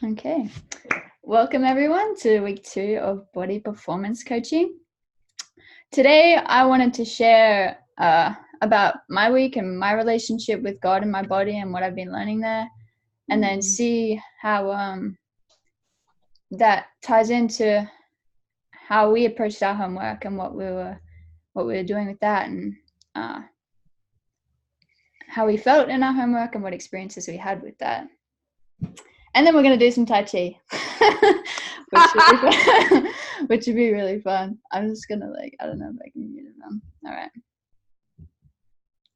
Okay. Welcome everyone to week 2 of body performance coaching. Today I wanted to share about my week and my relationship with God and my body and what I've been learning there, and then see how that ties into how we approached our homework and what we were doing with that, and how we felt in our homework and what experiences we had with that. And then we're going to do some Tai Chi, which would be really fun. I'm just going to I don't know if I can mute them. All right.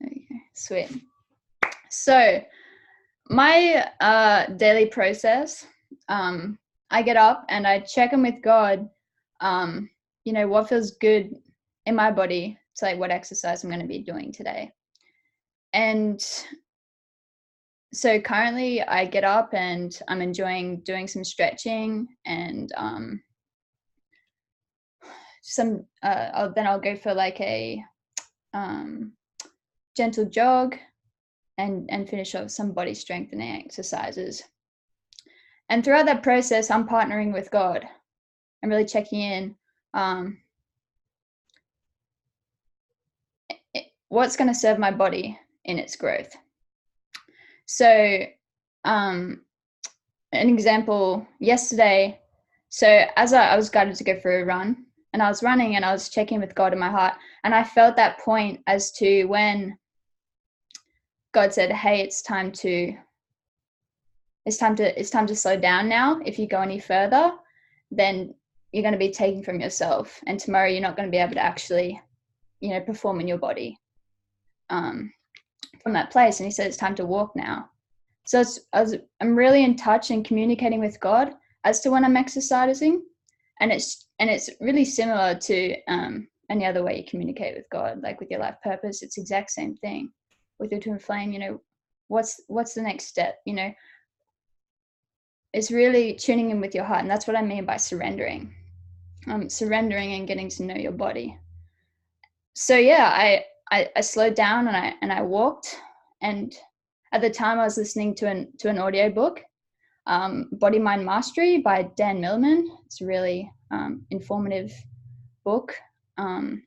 Okay, sweet. So my daily process, I get up and I check in with God, what feels good in my body. It's like what exercise I'm going to be doing today. And so currently I get up and I'm enjoying doing some stretching and I'll go for like a gentle jog and finish off some body strengthening exercises. And throughout that process, I'm partnering with God. I'm really checking in what's going to serve my body in its growth. So an example, yesterday, so as I was guided to go for a run, and I was running and I was checking with God in my heart, and I felt that point as to when God said, hey, it's time to slow down now. If you go any further, then you're going to be taking from yourself, and tomorrow you're not going to be able to actually perform in your body from that place. And he said it's time to walk now. So I'm really in touch and communicating with God as to when I'm exercising, and it's really similar to any other way you communicate with God, like with your life purpose. It's the exact same thing with your twin flame. What's the next step? It's really tuning in with your heart, and that's what I mean by surrendering. Surrendering and getting to know your body. So yeah, I slowed down and I walked, and at the time I was listening to an audio book, Body Mind Mastery by Dan Millman. It's a really informative book, and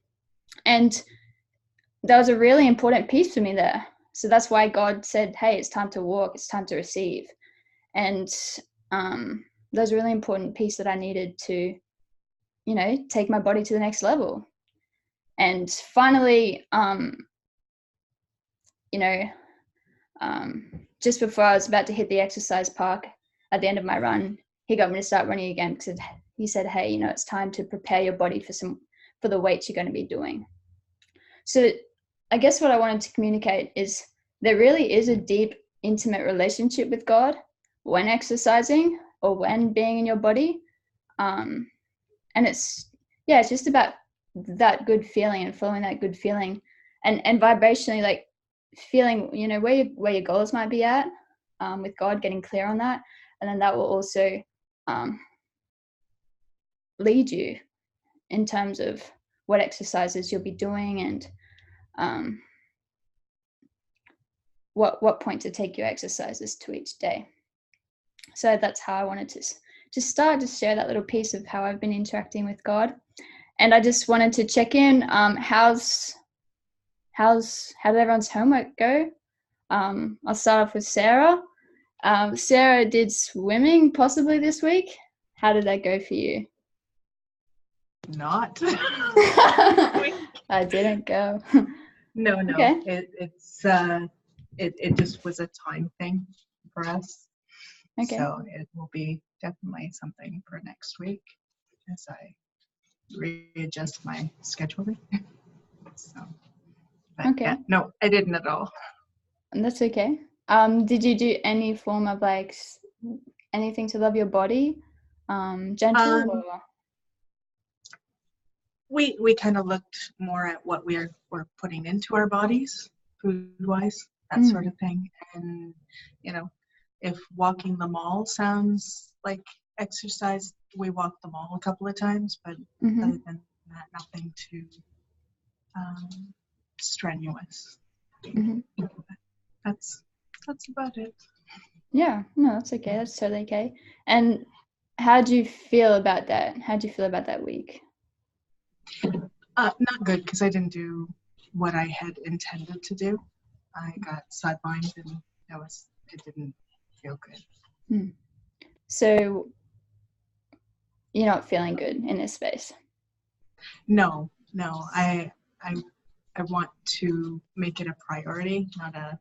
that was a really important piece for me there. So that's why God said, hey, it's time to walk, it's time to receive. And that was a really important piece that I needed to take my body to the next level. And finally, just before I was about to hit the exercise park at the end of my run, he got me to start running again, because he said, hey, it's time to prepare your body for the weights you're going to be doing. So I guess what I wanted to communicate is there really is a deep, intimate relationship with God when exercising or when being in your body. And it's just about that good feeling and following that good feeling, and vibrationally, like feeling where your goals might be at with God, getting clear on that, and then that will also lead you in terms of what exercises you'll be doing, and what point to take your exercises to each day. So that's how I wanted to just share that little piece of how I've been interacting with God. And I just wanted to check in. How did everyone's homework go? I'll start off with Sarah. Sarah did swimming possibly this week. How did that go for you? Not. I didn't go. No. Okay. It just was a time thing for us. Okay. So it will be definitely something for next week as I readjust my schedule. So, but okay. Yeah, no, I didn't at all. And that's okay. Did you do any form of anything to love your body? Gentle or? We kind of looked more at what we're putting into our bodies, food-wise, that sort of thing. And if walking the mall sounds like exercise, we walked the mall a couple of times, but other than that, nothing too strenuous. That's about it. Yeah, no, that's okay. That's totally okay. And how do you feel about that? How do you feel about that week? Not good because I didn't do what I had intended to do. I got sidelined and it didn't feel good. Hmm. So you're not feeling good in this space. No, I I want to make it a priority, not a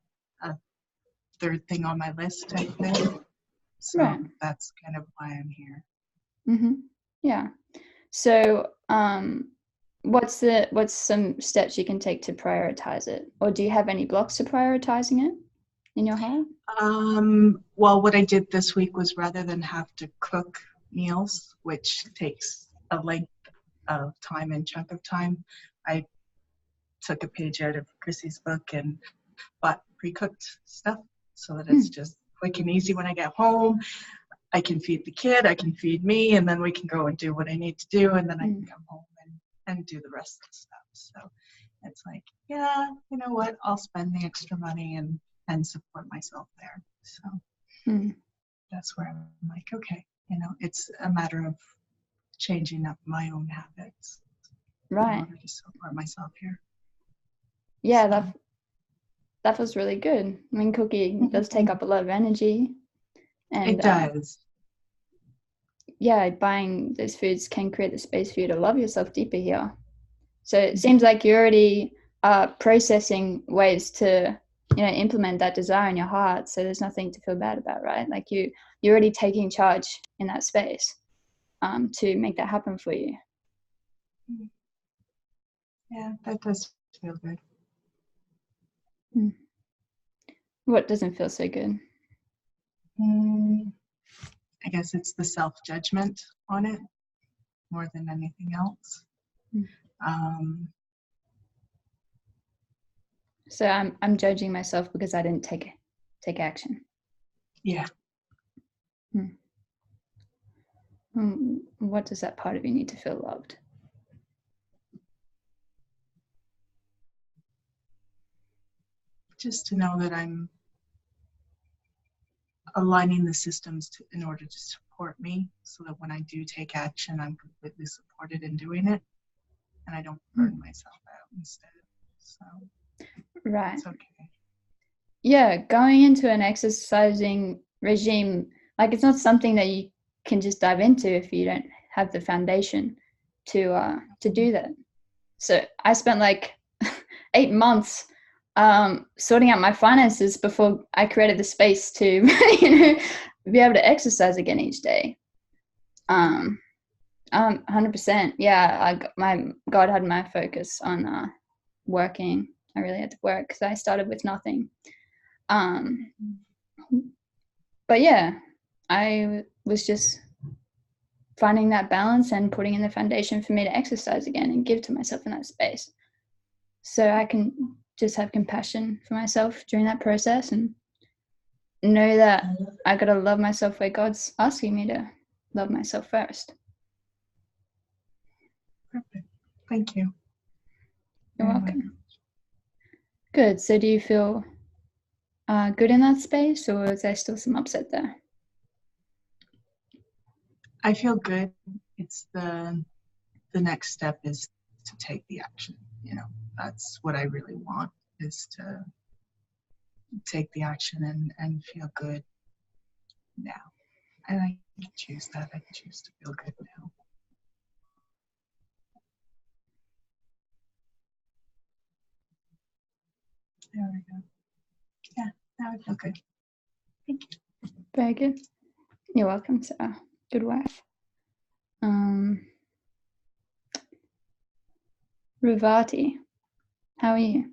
third thing on my list type thing. So Right. that's kind of why I'm here. Mm-hmm. Yeah. So, what's some steps you can take to prioritize it, or do you have any blocks to prioritizing it in your heart? Well, what I did this week was rather than have to cook meals, which takes a length of time and chunk of time, I took a page out of Chrissy's book and bought pre-cooked stuff so that it's Mm, just quick and easy when I get home. I can feed the kid, I can feed me, and then we can go and do what I need to do, and then I can mm, come home and do the rest of the stuff. So it's like, yeah, you know what? I'll spend the extra money and support myself there. So mm. that's where I'm like, okay, it's a matter of changing up my own habits in Right. order to support myself here. Yeah, So that was really good. I mean, cooking does take mhm. up a lot of energy, and It does. yeah, buying those foods can create the space for you to love yourself deeper here. So it seems like you're already processing ways to, implement that desire in your heart. So there's nothing to feel bad about, right? Like you're already taking charge in that space to make that happen for you. Yeah, that does feel good. Hmm. What doesn't feel so good? Mm, I guess it's the self-judgment on it more than anything else. Hmm. Um, So I'm judging myself because I didn't take action. yeah, Hmm. What does that part of you need to feel loved? just to know that I'm aligning the systems in order to support me so that when I do take action, I'm completely supported in doing it and I don't Hmm. burn myself out instead. So Right. it's okay. Yeah, going into an exercising regime, like it's not something that you can just dive into if you don't have the foundation to do that. So I spent like 8 months sorting out my finances before I created the space to be able to exercise again each day. 100%. Yeah, my God had my focus on working. I really had to work because I started with nothing. Um, but yeah, I was just finding that balance and putting in the foundation for me to exercise again and give to myself in that space. So I can just have compassion for myself during that process and know that I gotta love myself where God's asking me to love myself first. Perfect. Thank you You're very much. welcome. Good. So do you feel good in that space, or is there still some upset there? I feel good. It's the next step is to take the action. That's what I really want is to take the action and feel good now. And I can choose that. I can choose to feel good now. There we go. Yeah, now I feel good. Thank you. Very good. You're welcome, Sarah. Good wife. Um, Ruvati, how are you?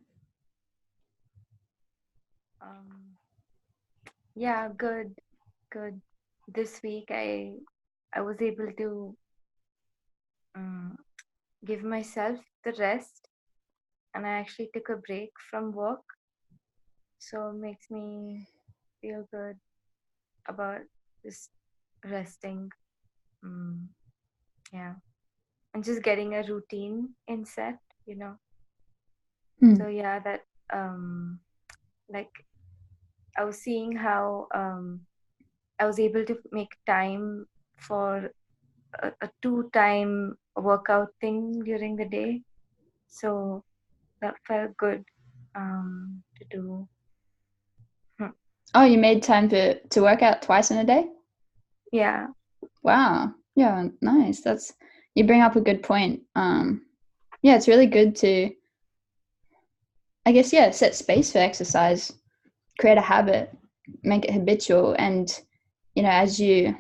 Um, yeah, good, good. This week I was able to um, give myself the rest, and I actually took a break from work, so it makes me feel good about just resting. Mm, yeah, and just getting a routine in set, you know. So yeah, that like I was seeing how I was able to make time for a 2 time workout thing during the day. So that felt good to do. Oh, you made time to work out twice in a day? Yeah. Wow. Yeah, nice. You bring up a good point. Yeah, it's really good to, I guess, yeah, set space for exercise, create a habit, make it habitual, and as you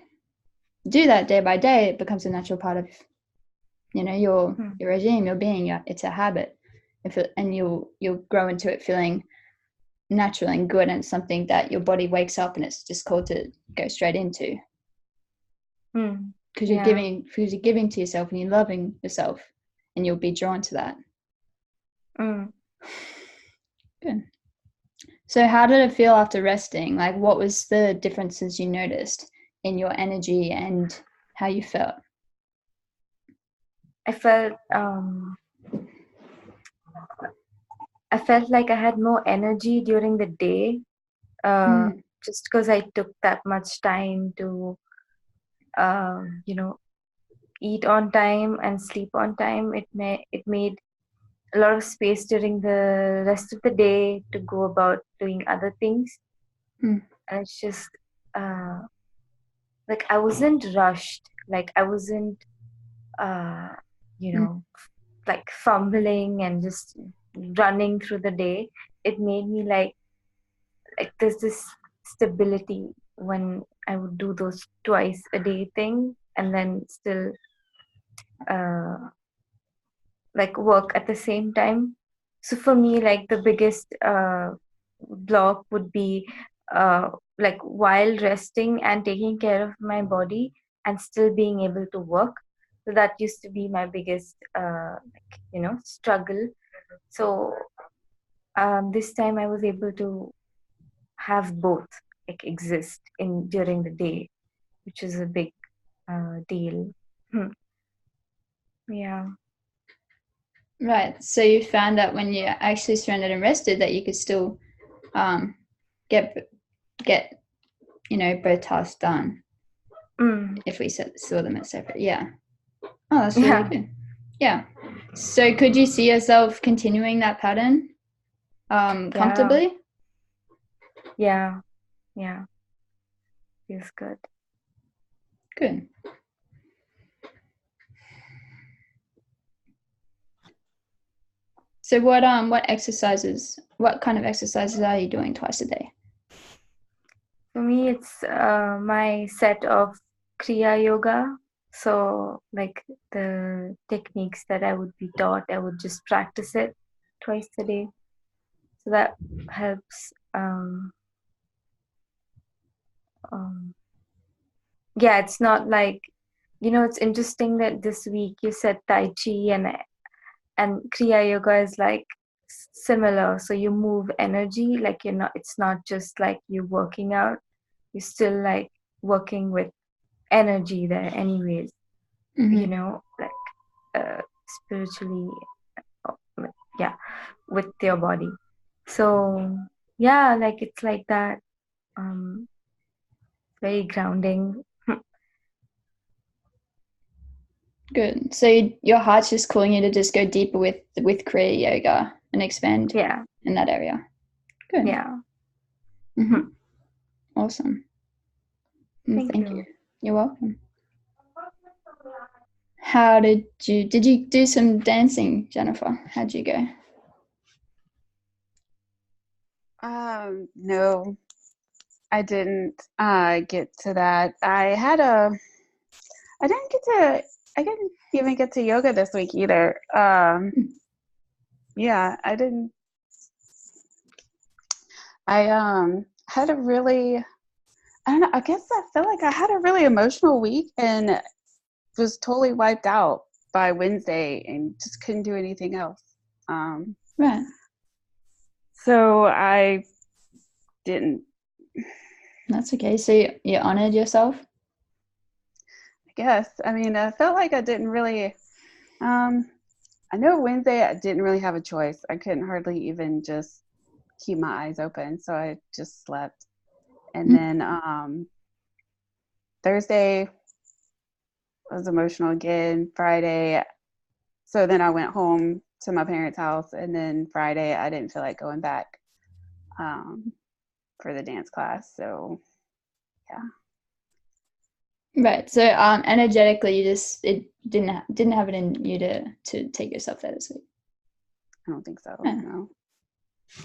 do that day by day, it becomes a natural part of your regime, your being. It's a habit, and you'll grow into it feeling natural and good, and it's something that your body wakes up and it's just called to go straight into. Because you're giving to yourself and you're loving yourself, and you'll be drawn to that. Good. So how did it feel after resting? Like, what was the differences you noticed in your energy and how you felt? I felt like I had more energy during the day, just because I took that much time to eat on time and sleep on time. It made a lot of space during the rest of the day to go about doing other things. And it's just like I wasn't rushed, like I wasn't like fumbling and just running through the day. It made me like there's this stability when I would do those twice a day thing and then still like work at the same time. So for me, like the biggest block would be like while resting and taking care of my body and still being able to work. So that used to be my biggest struggle. So this time I was able to have both like exist in during the day, which is a big deal. Yeah. Right. So you found that when you actually surrendered and rested, that you could still get both tasks done. If we saw them as separate. Yeah. Oh, that's really good. Yeah. So could you see yourself continuing that pattern comfortably? Yeah. Feels good. Good. So what kind of exercises are you doing twice a day? For me, it's my set of Kriya Yoga. So, like the techniques that I would be taught, I would just practice it twice a day. So that helps. Yeah, it's not like, it's interesting that this week you said Tai Chi and Kriya Yoga is like similar. So you move energy, like it's not just like you working out. You're still like working with energy there anyways, like spiritually, with your body. So yeah, like it's like that, very grounding. Good. So your heart's just calling you to just go deeper with Kriya Yoga and expand in that area. Good. Yeah. Awesome. Thank you. You're welcome. How did you do some dancing, Jennifer? How'd you go? No, I didn't get to that. I didn't even get to yoga this week either. Yeah, I didn't. I had a really, I don't know, I guess I felt like I had a really emotional week and was totally wiped out by Wednesday and just couldn't do anything else. Right. So I didn't. That's okay. So you honored yourself? I guess. I mean, I felt like I didn't really, I know Wednesday I didn't really have a choice. I couldn't hardly even just keep my eyes open. So I just slept. And then Thursday I was emotional again. Friday, so then I went home to my parents' house, and then Friday I didn't feel like going back for the dance class. So yeah. Right. So energetically, it didn't have it in you to take yourself there this week. I don't think so. Yeah. No.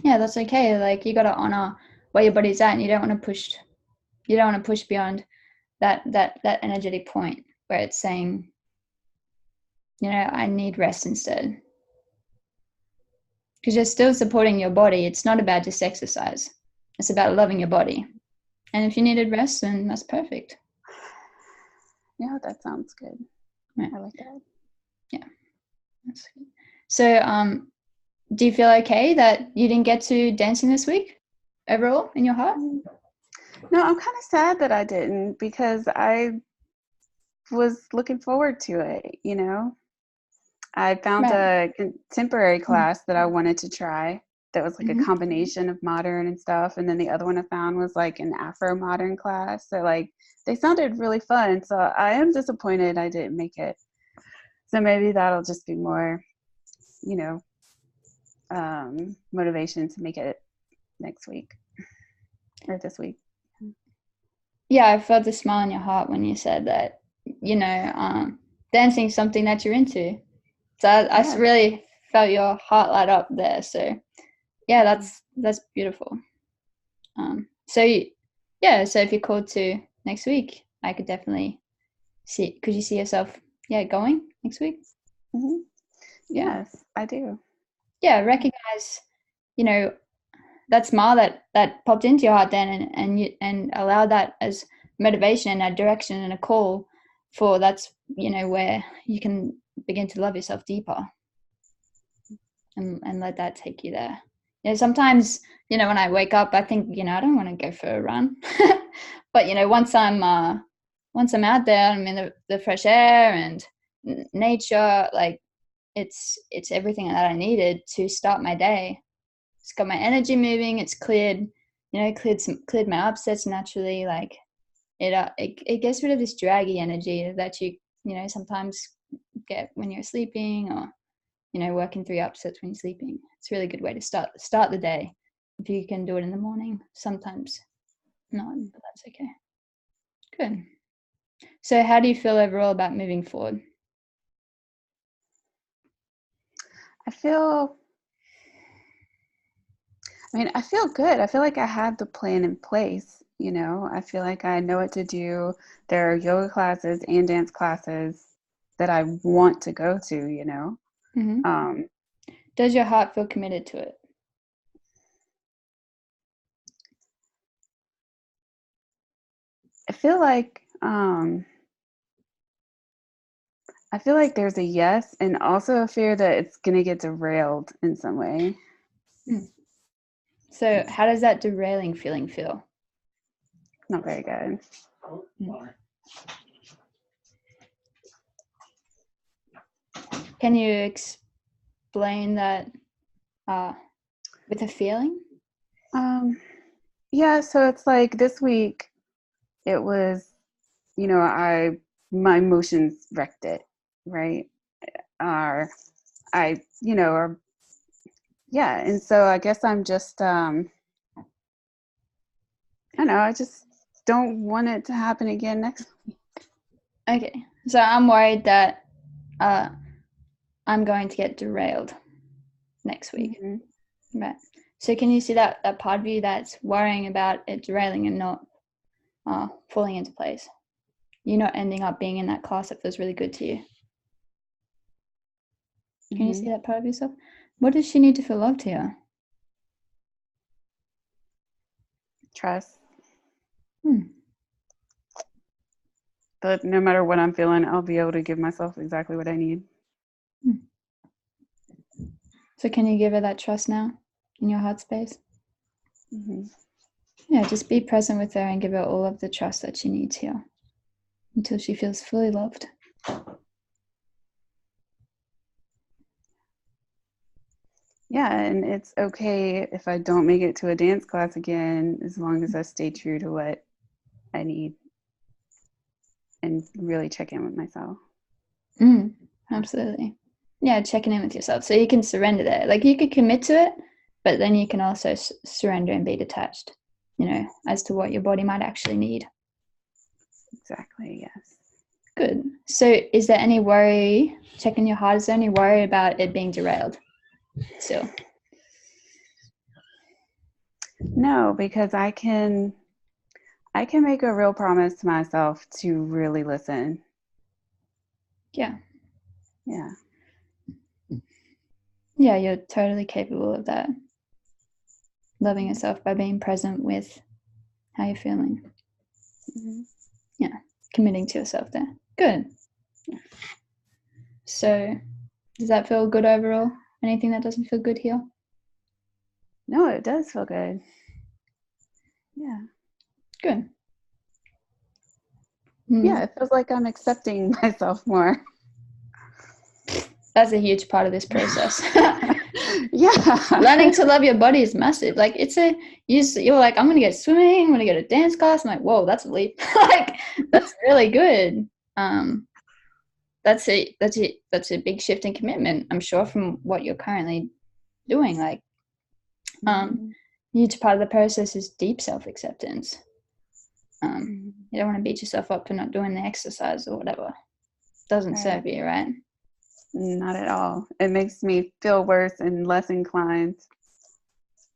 Yeah, that's okay. Like, you got to honor where your body's at, and you don't want to push beyond that energetic point where it's saying, I need rest instead. Because you're still supporting your body. It's not about just exercise. It's about loving your body. And if you needed rest, then that's perfect. Yeah, that sounds good. Right. I like that. Yeah, that's good. So, do you feel okay that you didn't get to dancing this week overall in your heart? No, I'm kind of sad that I didn't, because I was looking forward to it, I found Right. a contemporary class that I wanted to try that was like a Mhm. combination of modern and stuff. And then the other one I found was like an Afro modern class. So like they sounded really fun. So I am disappointed I didn't make it. So maybe that'll just be more, motivation to make it next week or this week. Yeah, I felt the smile in your heart when you said that, dancing is something that you're into. So I Yeah. really felt your heart light up there. So yeah, that's beautiful. So if you're called to next week, I could definitely could you see yourself, going next week? Mm-hmm. Yeah. Yes, I do. Yeah, recognize, that smile that popped into your heart then, and allow that as motivation and a direction and a call for that's where you can begin to love yourself deeper, and let that take you there. Sometimes when I wake up, I think I don't want to go for a run, but once I'm out there, I'm in the fresh air and nature, like it's everything that I needed to start my day. It's got my energy moving. It's cleared my upsets naturally. Like it gets rid of this draggy energy that you sometimes get when you're sleeping, or working through your upsets when you're sleeping. It's a really good way to start the day if you can do it in the morning. Sometimes not, but that's okay. Good. So how do you feel overall about moving forward? I feel good. I feel like I have the plan in place, I feel like I know what to do. There are yoga classes and dance classes that I want to go to, Mm-hmm. Does your heart feel committed to it? I feel like there's a yes, and also a fear that it's going to get derailed in some way. So how does that derailing feeling feel? Not very good. Can you explain that with a feeling? Yeah, so it's like this week it was, my emotions wrecked it, right? Or yeah, and so I guess I'm just I don't know, I just don't want it to happen again next week. Okay, so I'm worried that I'm going to get derailed next week. Mm-hmm. Right. So can you see that part of you that's worrying about it derailing and not falling into place? You're not ending up being in that class that feels really good to you. Can you see that part of yourself? What does she need to feel loved here? Trust. But no matter what I'm feeling, I'll be able to give myself exactly what I need. So can you give her that trust now in your heart space? Mm-hmm. Yeah, just be present with her and give her all of the trust that she needs here until she feels fully loved. Yeah, and it's okay if I don't make it to a dance class again, as long as I stay true to what I need. can really check in with myself. Absolutely. Yeah, checking in with yourself. So you can surrender there. Like you could commit to it, but then you can also surrender and be detached, as to what your body might actually need. Exactly, yes. Good. So is there any worry, checking your heart, is there any worry about it being derailed still? No, because I can make a real promise to myself to really listen. Yeah. Yeah. Yeah, you're totally capable of that. Loving yourself by being present with how you're feeling. Yeah, committing to yourself there. Good. So does that feel good overall? Anything that doesn't feel good here? No, it does feel good. Yeah. Good. Yeah, it feels like I'm accepting myself more. That's a huge part of this process. Yeah. Learning to love your body is massive. Like you're like, I'm gonna get swimming, I'm gonna go to dance class. I'm like, whoa, that's a leap. Like that's really good. That's a big shift in commitment, I'm sure, from what you're currently doing. Like huge part of the process is deep self-acceptance. You don't want to beat yourself up for not doing the exercise or whatever. Doesn't serve you, right? Not at all. It makes me feel worse and less inclined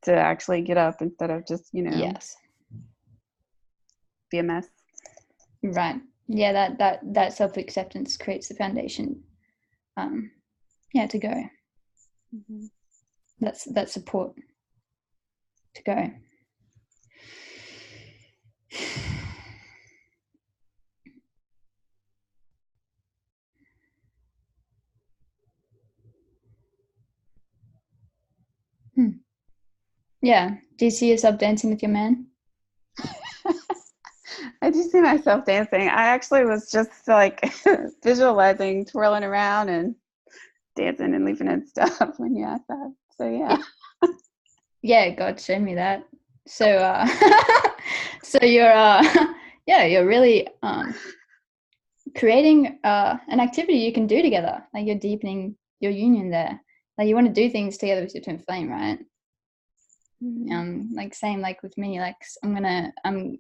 to actually get up instead of just, Yes. be a mess. Right. Yeah, that self-acceptance creates the foundation. To go. That's that support to go. Yeah. Do you see yourself dancing with your man? I do see myself dancing. I actually was just like visualizing twirling around and dancing and leaping and stuff when you asked that. So yeah. Yeah, God showed me that. So so you're really creating an activity you can do together. Like you're deepening your union there. Like you want to do things together with your twin flame, right? Like same like with me, like I'm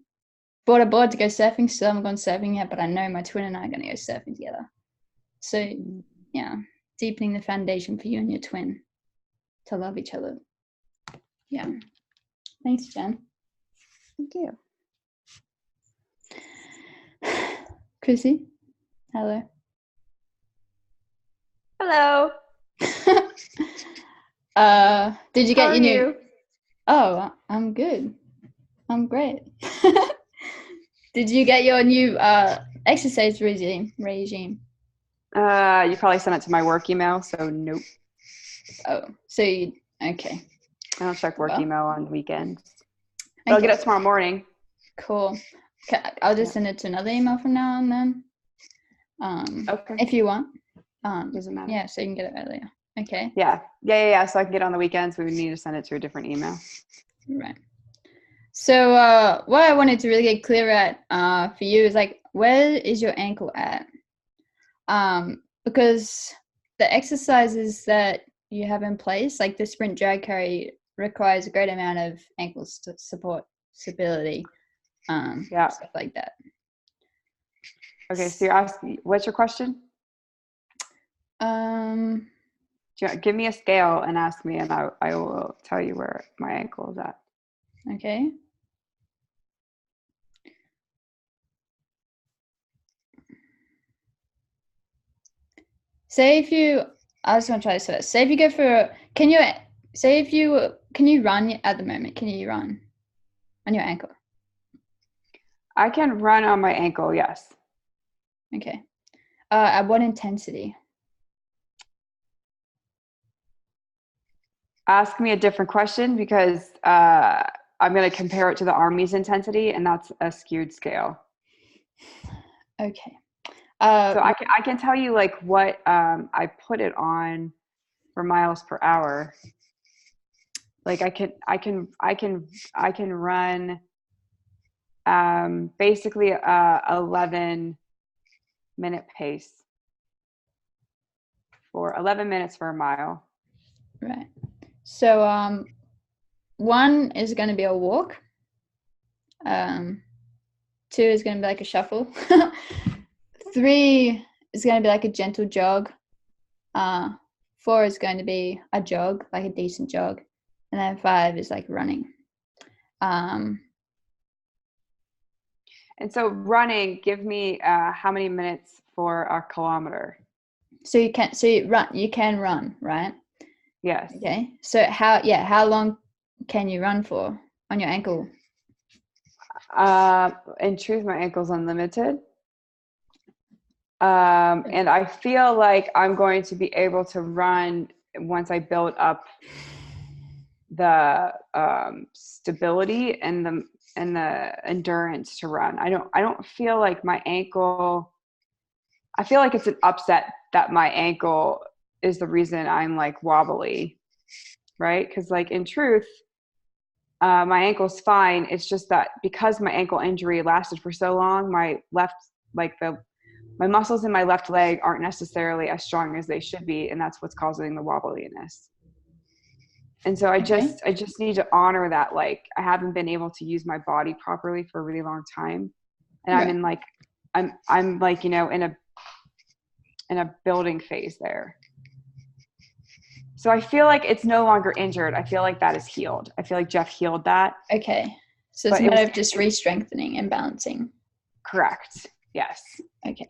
bought a board to go surfing. Still haven't gone surfing yet, but I know my twin and I are going to go surfing together. So yeah, deepening the foundation for you and your twin to love each other. Yeah. Thanks, Jen. Thank you. Chrissy, hello. Hello. Did you How get are your new? you? Oh, I'm good. I'm great. Did you get your new exercise regime? You probably sent it to my work email, so nope. Oh, so you okay? I don't check work Well, email on weekends. But I'll get it tomorrow morning. Cool. Okay, I'll just send it to another email from now on then. Okay. If you want. Doesn't matter. Yeah, so you can get it earlier. Okay. Yeah. So I can get it on the weekends. We would need to send it to a different email. Right. So what I wanted to really get clear at for you is like, where is your ankle at? Because the exercises that you have in place, like the sprint drag carry, requires a great amount of ankle support, stability, stuff like that. Okay, so you're asking, what's your question? Give me a scale and ask me, and I will tell you where my ankle is at. Okay. Say if you, I just want to try this first. Say if you go for, can you run at the moment? Can you run on your ankle? I can run on my ankle, yes. Okay. At what intensity? Ask me a different question because I'm going to compare it to the Army's intensity, and that's a skewed scale. Okay. So I can tell you like what I put it on for miles per hour. Like I can run basically 11 minute pace for 11 minutes for a mile. Right. So 1 is going to be a walk. 2 is going to be like a shuffle. 3 is going to be like a gentle jog. 4 is going to be a jog, like a decent jog. And then 5 is like running. And so running, give me how many minutes for a kilometer? So you can run, right? Yes. Okay. So how long can you run for on your ankle? In truth, my ankle's unlimited. And I feel like I'm going to be able to run once I build up the stability and the endurance to run. I don't feel like my ankle. I feel like it's an upset that my ankle is the reason I'm like wobbly, right? Because like in truth, my ankle's fine. It's just that because my ankle injury lasted for so long, my muscles in my left leg aren't necessarily as strong as they should be, and that's what's causing the wobbliness. And so I just need to honor that. Like I haven't been able to use my body properly for a really long time, and I'm in like I'm like, you know, in a building phase there. So I feel like it's no longer injured. I feel like that is healed. I feel like Jeff healed that. Okay. So it's a matter of just re-strengthening and balancing. Correct. Yes. Okay.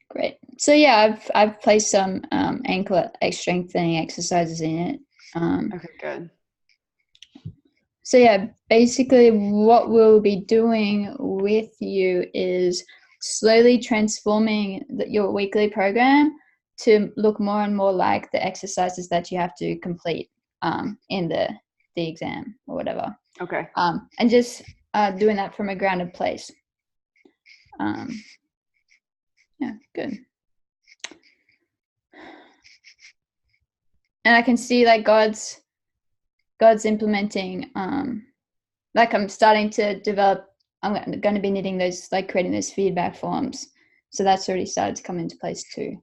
Great. So yeah, I've placed some ankle strengthening exercises in it. Okay, good. So yeah, basically what we'll be doing with you is slowly transforming your weekly program to look more and more like the exercises that you have to complete in the exam or whatever. Okay. And just doing that from a grounded place. Yeah, good. And I can see like God's implementing, like I'm starting to develop, I'm going to be knitting those, like creating those feedback forms. So that's already started to come into place too.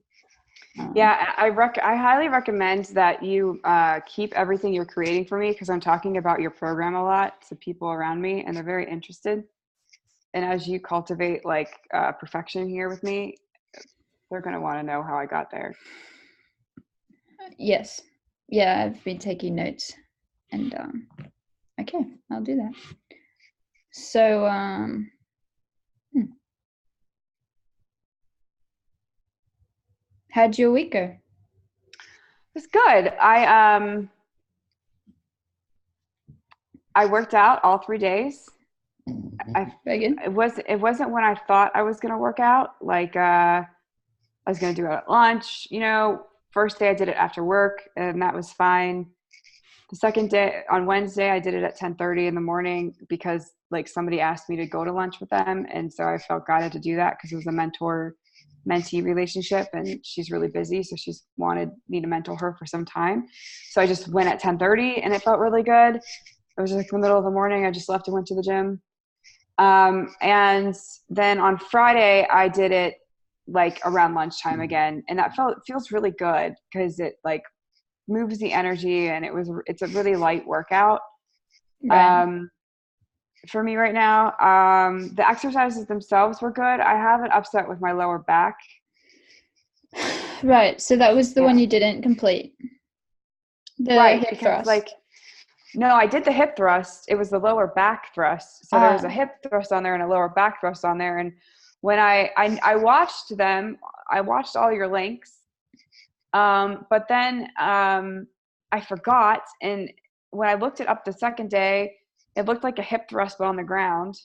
Yeah, I highly recommend that you keep everything you're creating for me, because I'm talking about your program a lot to people around me and they're very interested. And as you cultivate like perfection here with me, they're going to want to know how I got there. Yes. Yeah, I've been taking notes and okay, I'll do that. So how'd your week go? It's good. I worked out all 3 days. Very good. It wasn't when I thought I was going to work out. Like I was going to do it at lunch. You know, first day I did it after work, and that was fine. The second day, on Wednesday, I did it at 10:30 in the morning because like somebody asked me to go to lunch with them, and so I felt guided to do that because it was a mentor-mentee relationship, and she's really busy, so she's wanted me to mentor her for some time. So I just went at 10:30, and it felt really good. It was like the middle of the morning. I just left and went to the gym. And then on Friday, I did it like around lunchtime again, and that feels really good because it like moves the energy, and it's a really light workout. Right. For me right now. The exercises themselves were good. I have an upset with my lower back. Right. So that was the one you didn't complete. Right, hip because thrust. like, no, I did the hip thrust. It was the lower back thrust. So there was a hip thrust on there and a lower back thrust on there. And when I watched them, I watched all your links. But then I forgot. And when I looked it up the second day, it looked like a hip thrust but on the ground.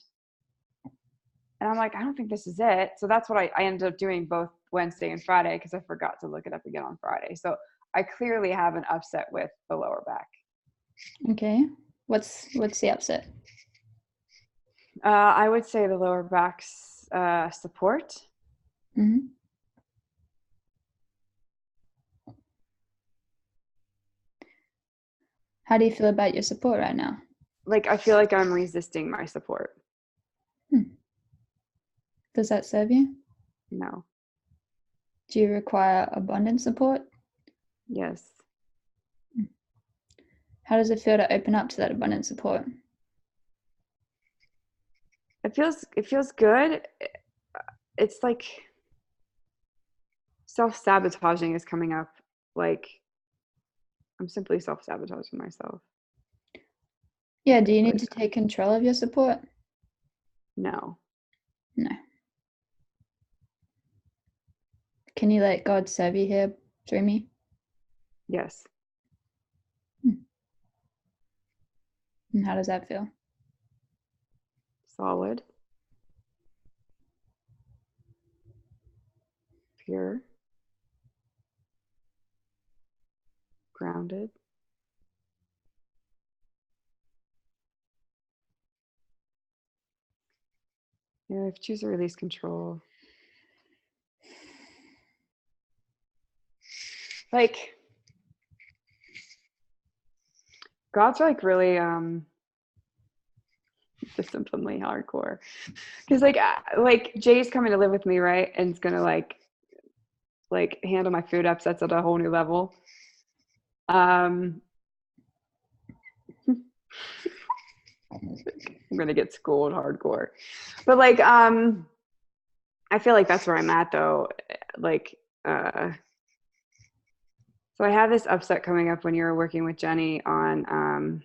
And I'm like, I don't think this is it. So that's what I ended up doing both Wednesday and Friday because I forgot to look it up again on Friday. So I clearly have an upset with the lower back. Okay. What's the upset? I would say the lower back's support. Mm-hmm. How do you feel about your support right now? Like, I feel like I'm resisting my support. Does that serve you? No. Do you require abundant support? Yes. How does it feel to open up to that abundant support? It feels good. It's like self-sabotaging is coming up. Like I'm simply self-sabotaging myself. Yeah, do you need to take control of your support? No. No. Can you let God serve you here through me? Yes. And how does that feel? Solid. Pure. Grounded. Yeah, if choose to release control. Like God's like really disciplinedly hardcore. Because like Jay's coming to live with me, right? And it's gonna like handle my food upsets at a whole new level. I'm gonna get schooled hardcore. But like I feel like that's where I'm at though. Like so I have this upset coming up when you're working with Jenny on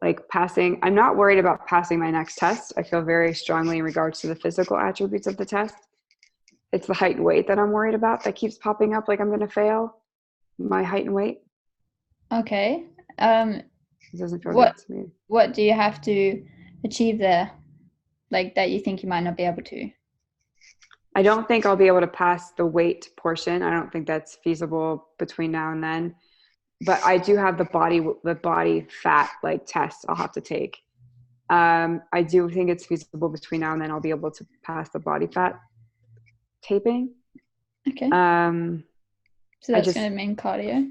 like passing. I'm not worried about passing my next test. I feel very strongly in regards to the physical attributes of the test. It's the height and weight that I'm worried about that keeps popping up like I'm going to fail. My height and weight. Okay. It doesn't feel What good to me. what do you have to achieve there? Like that you think you might not be able to? I don't think I'll be able to pass the weight portion. I don't think that's feasible between now and then. But I do have the body fat like test I'll have to take. I do think it's feasible between now and then. I'll be able to pass the body fat taping. Okay. So that's going to mean cardio.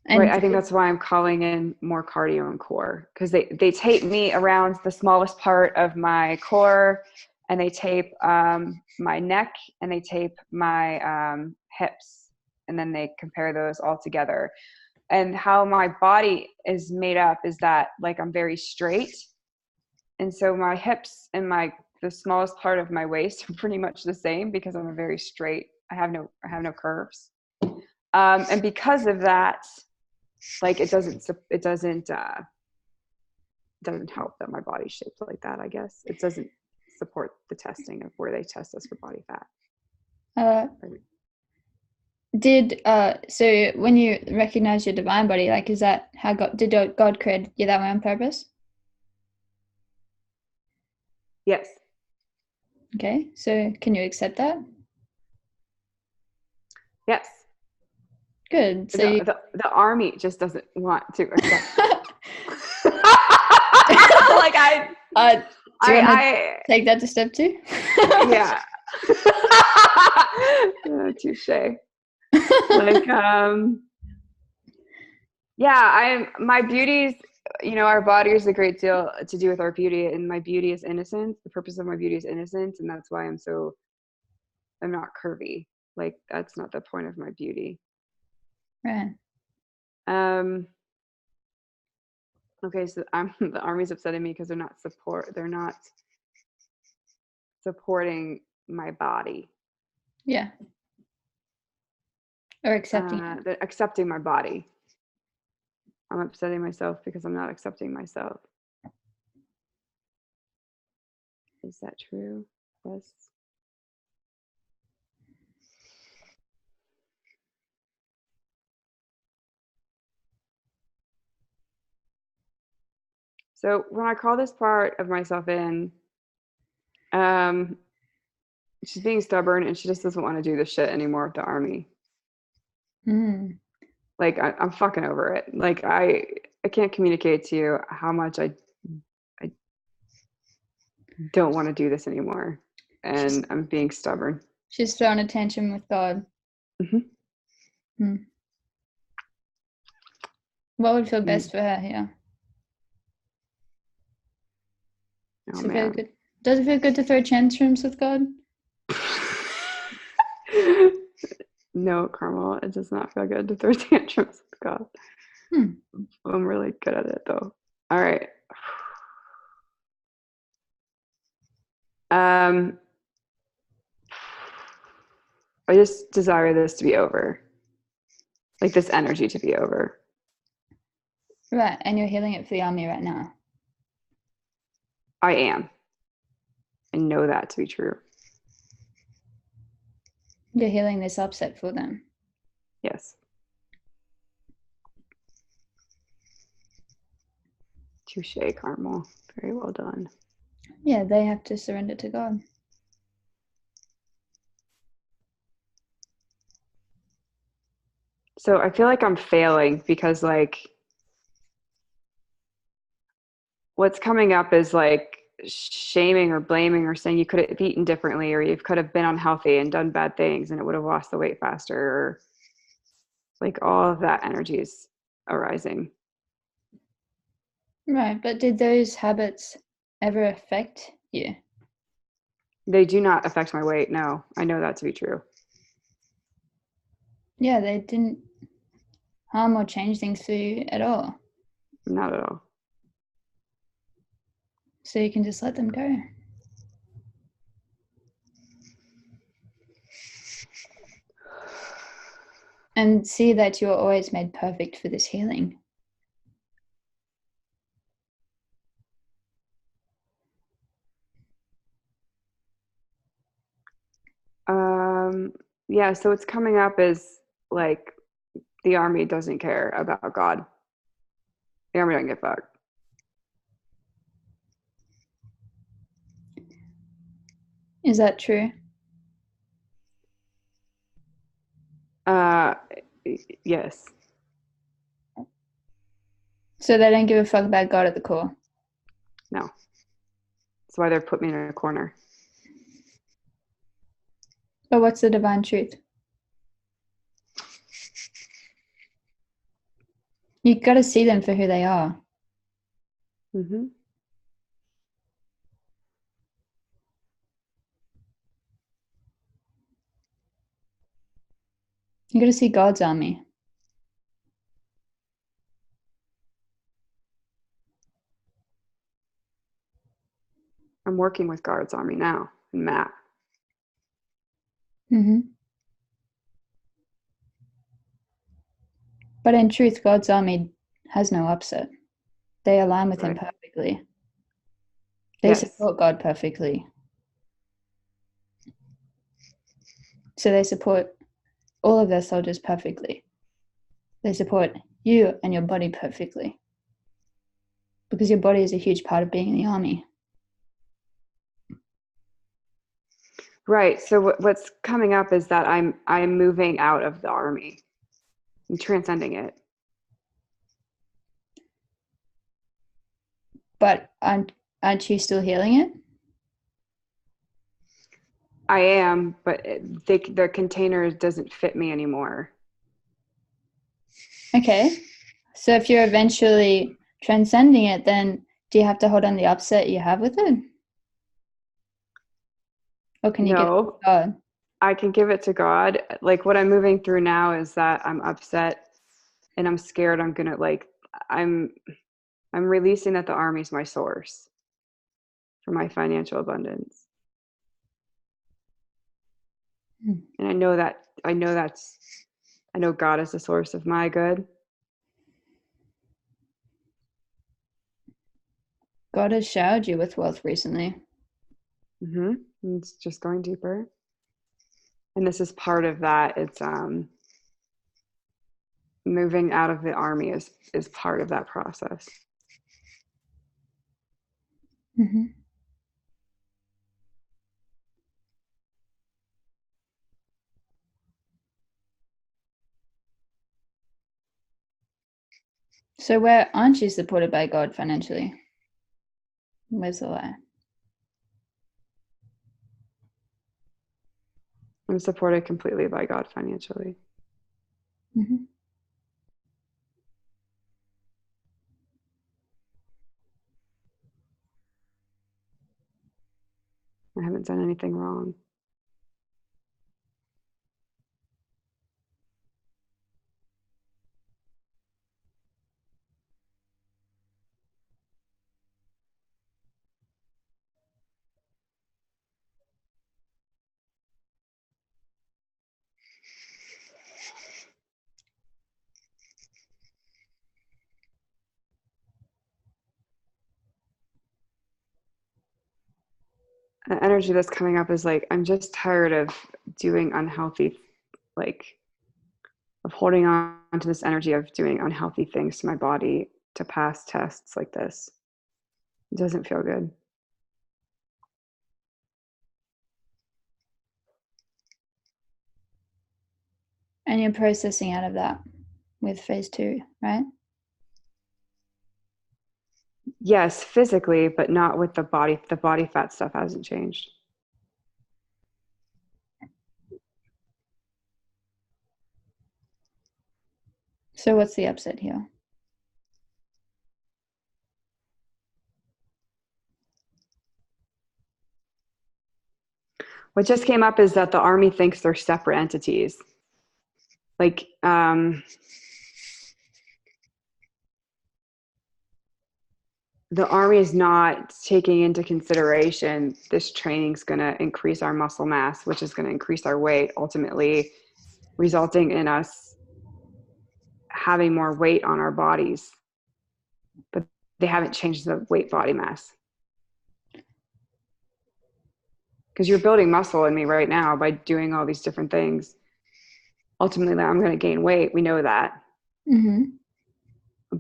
And right. I think that's why I'm calling in more cardio and core, because they tape me around the smallest part of my core, and they tape my neck, and they tape my hips, and then they compare those all together. And how my body is made up is that like I'm very straight, and so my hips and the smallest part of my waist are pretty much the same because I'm a very straight. I have no curves, and because of that, like it doesn't help that my body's shaped like that. I guess it doesn't support the testing of where they test us for body fat. So when you recognize your divine body, like is that how God created you that way on purpose? Yes. Okay, so can you accept that? Yes. Good. So the army just doesn't want to accept. Like I take that to step 2. Yeah. Touche. Like yeah, my beauty's, our body is a great deal to do with our beauty, and my beauty is innocence. The purpose of my beauty is innocence, and that's why I'm not curvy. Like that's not the point of my beauty. Right. Okay, so the army's upsetting me because they're not supporting my body. Yeah. Or accepting. They're accepting my body. I'm upsetting myself because I'm not accepting myself. Is that true? Yes. So when I call this part of myself in, she's being stubborn and she just doesn't want to do this shit anymore with the army. Like I'm fucking over it. Like I can't communicate to you how much I don't want to do this anymore, and I'm being stubborn. She's throwing a tantrum with God. Mm-hmm. What would feel best for her? Yeah. Oh, So man. good. Does it feel good to throw tantrums with God? No, Carmel, it does not feel good to throw tantrums with God. Hmm. I'm really good at it though. All right. I just desire this to be over. Like this energy to be over. Right, and you're healing it for the army right now. I am. I know that to be true. You're healing this upset for them. Yes. Touche, Carmel. Very well done. Yeah, they have to surrender to God. So I feel like I'm failing because like what's coming up is like shaming or blaming or saying you could have eaten differently or you could have been unhealthy and done bad things and it would have lost the weight faster or like all of that energy is arising. Right, but did those habits ever affect you? They do not affect my weight. No, I know that to be true. Yeah, they didn't harm or change things for you at all. Not at all. So you can just let them go. And see that you're always made perfect for this healing. Yeah, so what's coming up is like the army doesn't care about God. The army doesn't give a fuck. Is that true? Yes. So they don't give a fuck about God at the core. No. That's why they're put me in a corner. But what's the divine truth? You got to see them for who they are. Mm-hmm. You got to see God's army. I'm working with God's army now, and Matt. Mm-hmm. But in truth, God's army has no upset. They align with Him Right. perfectly. They Yes. support God perfectly. So they support all of their soldiers perfectly. They support you and your body perfectly. Because your body is a huge part of being in the army. Right. So what's coming up is that I'm moving out of the army. I'm transcending it. But aren't you still healing it? I am, but the container doesn't fit me anymore. Okay. So if you're eventually transcending it, then do you have to hold on the upset you have with it? Or can you give it to No, God? I can give it to God. Like what I'm moving through now is that I'm upset and I'm scared I'm gonna I'm releasing that the army's my source for my financial abundance. And I know God is the source of my good. God has showered you with wealth recently. Mm-hmm. It's just going deeper. And this is part of that. It's moving out of the army is part of that process. Mm-hmm. So where aren't you supported by God financially? Where's the lie? I'm supported completely by God financially. Mm-hmm. done anything wrong. The energy that's coming up is like, I'm just tired of doing unhealthy, like, of holding on to this energy of doing unhealthy things to my body to pass tests like this. It doesn't feel good. And you're processing out of that with phase 2, right? Yes, physically, but not with the body. The body fat stuff hasn't changed. So what's the upset here? What just came up is that the army thinks they're separate entities. Like, the army is not taking into consideration this training's going to increase our muscle mass, which is going to increase our weight, ultimately resulting in us having more weight on our bodies. But they haven't changed the weight body mass. Because you're building muscle in me right now by doing all these different things. Ultimately, I'm going to gain weight. We know that. Mm-hmm.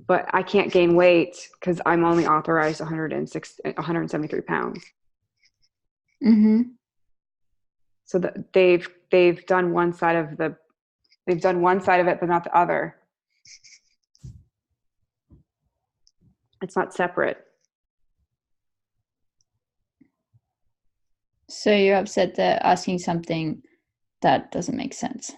But I can't gain weight because I'm only authorized 173 pounds. Mm-hmm. So that they've done one side of it, but not the other. It's not separate. So you're upset they're asking something that doesn't make sense.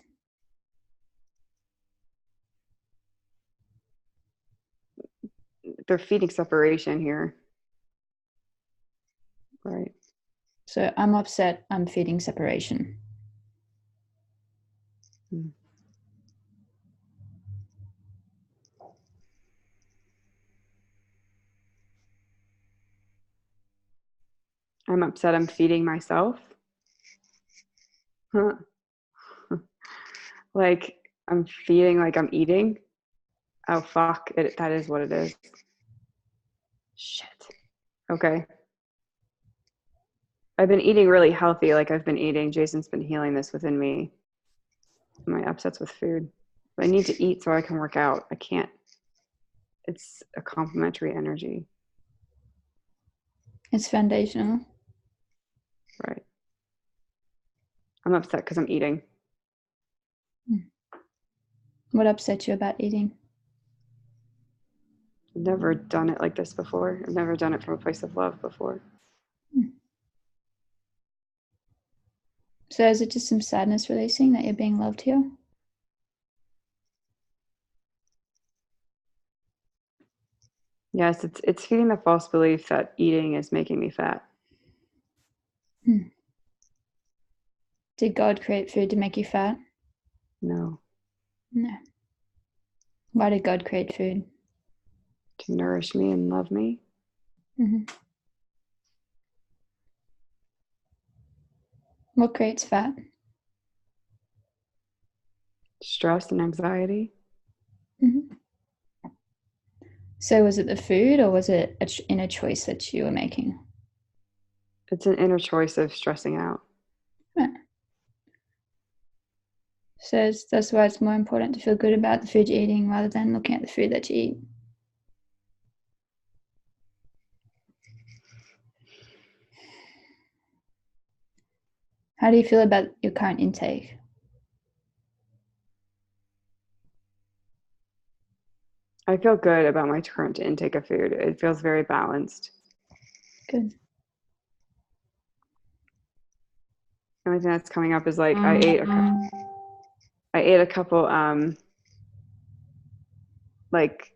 They're feeding separation here. Right. So I'm upset, I'm feeding separation. I'm upset I'm feeding myself. Huh. Like I'm feeding like I'm eating. Oh, fuck. That is what it is. Shit. Okay. I've been eating really healthy. Like I've been eating. Jason's been healing this within me. My upsets with food. But I need to eat so I can work out. I can't. It's a complementary energy. It's foundational. Right. I'm upset because I'm eating. What upsets you about eating? I've never done it like this before. I've never done it from a place of love before. So is it just some sadness releasing that you're being loved here? Yes, it's feeding the false belief that eating is making me fat. Did God create food to make you fat? No. No. Why did God create food? To nourish me and love me. Mm-hmm. What creates fat? Stress and anxiety. Mm-hmm. So was it the food or was it an inner choice that you were making? It's an inner choice of stressing out. Right. So that's why it's more important to feel good about the food you're eating rather than looking at the food that you eat. How do you feel about your current intake? I feel good about my current intake of food. It feels very balanced. Good. The only thing that's coming up is like I ate a couple like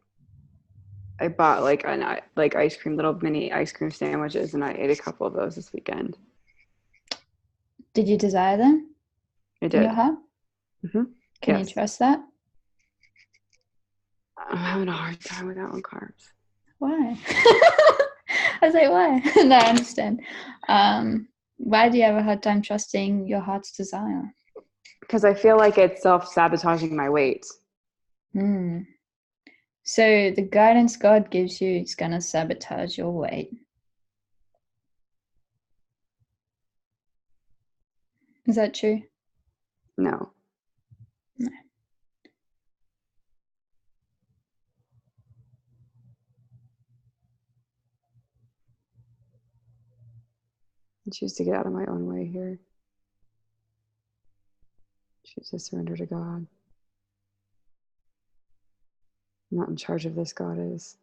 I bought like ice cream, little mini ice cream sandwiches, and I ate a couple of those this weekend. Did you desire them I in did. your heart? Hmm. Can you Yes. trust that? I'm having a hard time with that one, carbs. Why? I was like, why? No, I understand. Why do you have a hard time trusting your heart's desire? Because I feel like it's self-sabotaging my weight. Hmm. So the guidance God gives you is going to sabotage your weight. Is that true? No. No. I choose to get out of my own way here. Choose to surrender to God. I'm not in charge of this, God is.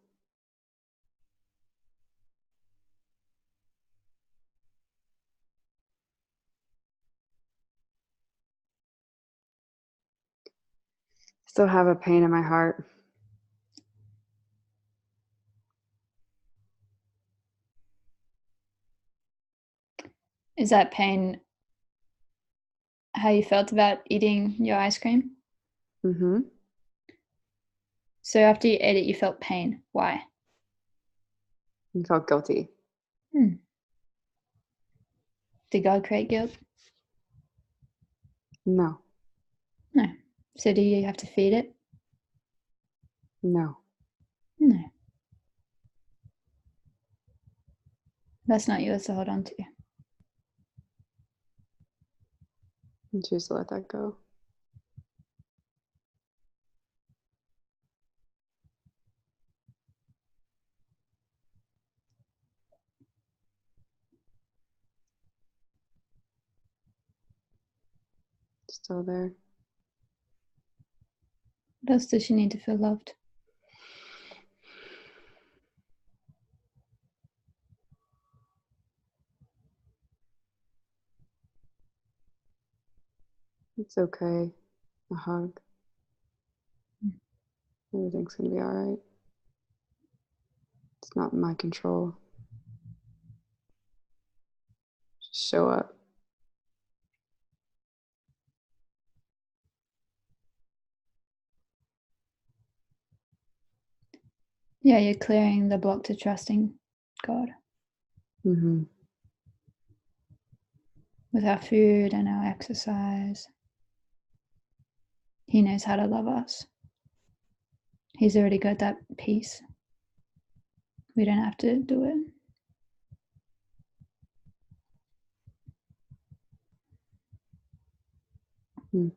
Still have a pain in my heart. Is that pain how you felt about eating your ice cream? Mm-hmm. So after you ate it, you felt pain. Why? I felt guilty. Did God create guilt? No. No. So do you have to feed it? No. No. That's not yours to hold on to. I choose to let that go. Still there. What else does she need to feel loved? It's okay. A hug. Everything's going to be all right. It's not in my control. Just show up. Yeah, you're clearing the block to trusting God Mm-hmm. with our food and our exercise. He knows how to love us. He's already got that peace. We don't have to do it. Mm.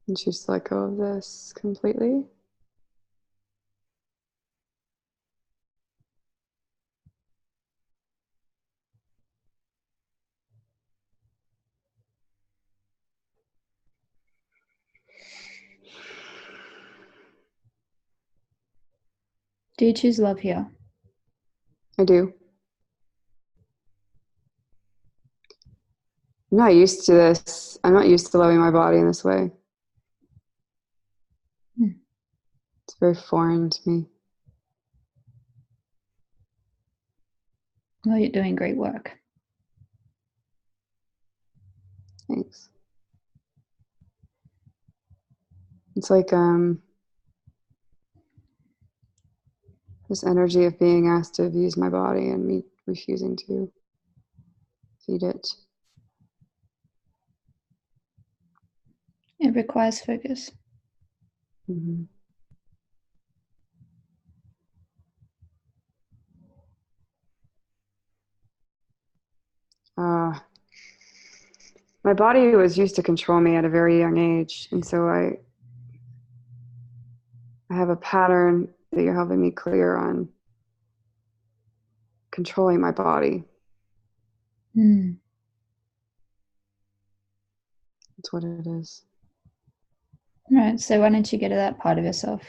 And choose to let go of this completely. Do you choose love here? I do. I'm not used to this. I'm not used to loving my body in this way. It's very foreign to me. Well, you're doing great work. Thanks. It's like this energy of being asked to abuse my body and me refusing to feed it. It requires focus. Mm-hmm. My body was used to control me at a very young age, and so I have a pattern that you're helping me clear on controlling my body. That's what it is. Right, so why don't you get to that part of yourself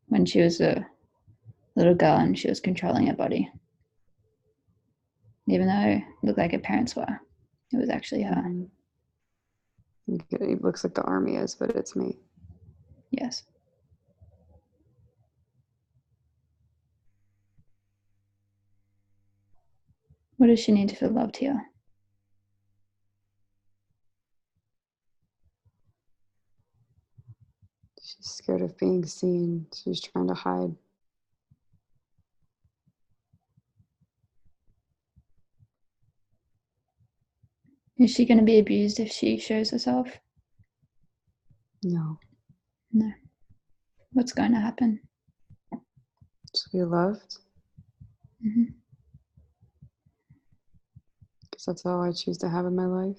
when she was a little girl and she was controlling her body? Even though it looked like her parents were. It was actually her. Mm-hmm. It looks like the army is, but it's me. Yes. What does she need to feel loved here? She's scared of being seen. She's trying to hide. Is she going to be abused if she shows herself? No. No. What's going to happen? She'll be loved. Mm-hmm. Because that's all I choose to have in my life.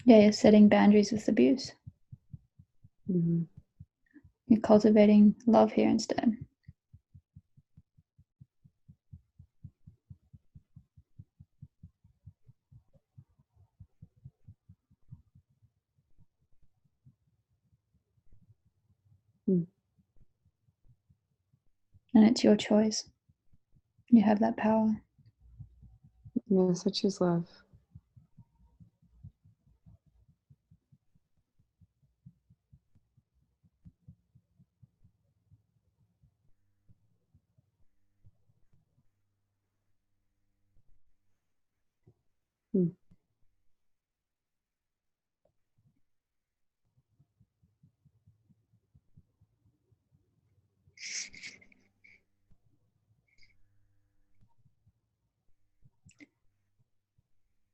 Yeah, you're setting boundaries with abuse. Mm-hmm. You're cultivating love here instead. Mm. And it's your choice. You have that power. Yes, I choose love. Mm.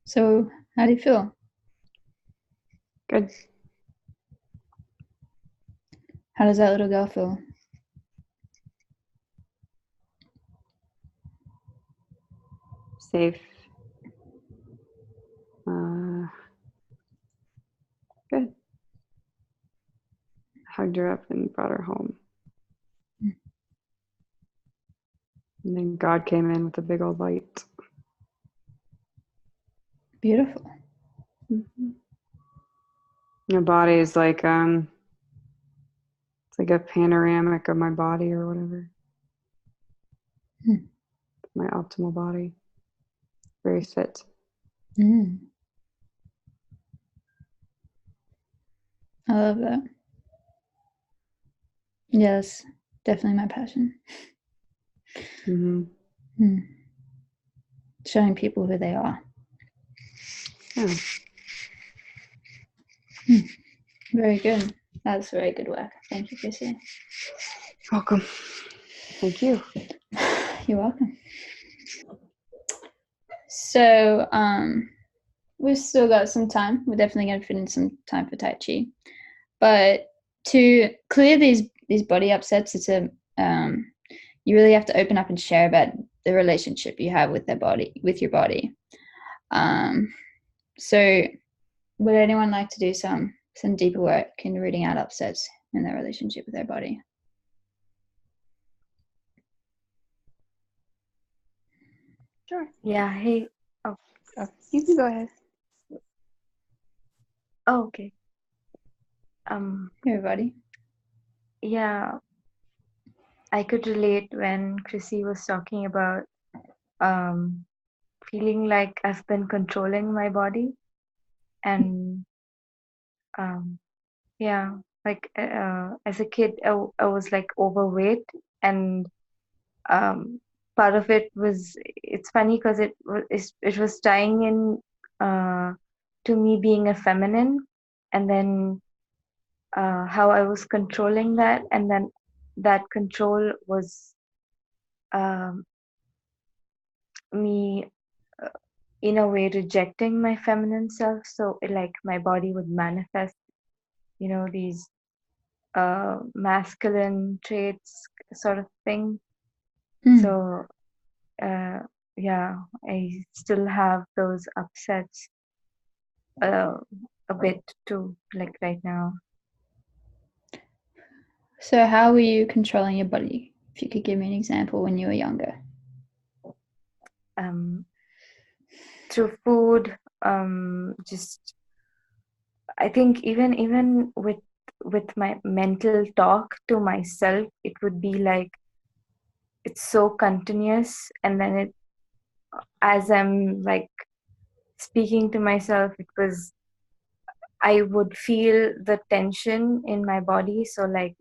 So, how do you feel? Good. How does that little girl feel? Safe. Good. Hugged her up and brought her home. Mm. And then God came in with a big old light. Beautiful. Mm-hmm. My body is like it's like a panoramic of my body or whatever. Mm. My optimal body. Very fit. Mm. I love that. Yes, definitely my passion. Mm-hmm. Mm. Showing people who they are. Yeah. Mm. Very good. That's very good work. Thank you, Chrissy. Welcome. Thank you. You're welcome. So, we've still got some time. We're definitely going to fit in some time for Tai Chi. But to clear these body upsets, it's a you really have to open up and share about the relationship you have with with your body. So, would anyone like to do some deeper work in rooting out upsets in their relationship with their body? Sure. Yeah. Hey. Oh, Oh, you can go ahead. oh, okay. Hey, everybody. Yeah, I could relate when Chrissy was talking about um feeling like I've been controlling my body, and um yeah, like as a kid, I was like overweight, and um part of it was, it's funny because it was tying in to me being a feminine, and then how I was controlling that, and then that control was um, me in a way rejecting my feminine self. So like my body would manifest, these masculine traits sort of thing. Mm. So uh, yeah, I still have those upsets uh, a bit too, like right now. So, how were you controlling your body? If you could give me an example when you were younger. Through food, just I think even with my mental talk to myself, it would be like it's so continuous, and then it, as I'm like speaking to myself, it was, I would feel the tension in my body. So like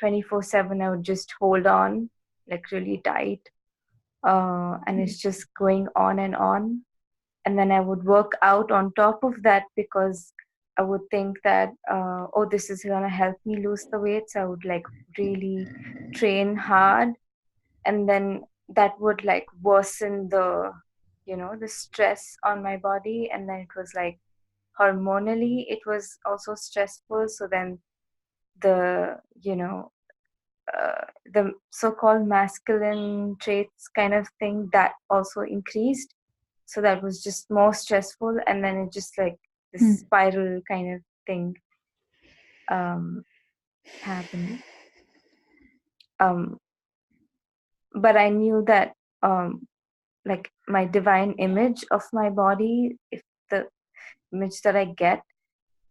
24/7, I would just hold on like really tight. And it's just going on and on. And then I would work out on top of that because I would think that, oh, this is going to help me lose the weight. So I would like really train hard. And then that would like worsen the, the stress on my body. And then it was like, hormonally it was also stressful, so then the the so-called masculine traits kind of thing that also increased, so that was just more stressful, and then it just like this spiral kind of thing happened. But I knew that like my divine image of my body, if the image that I get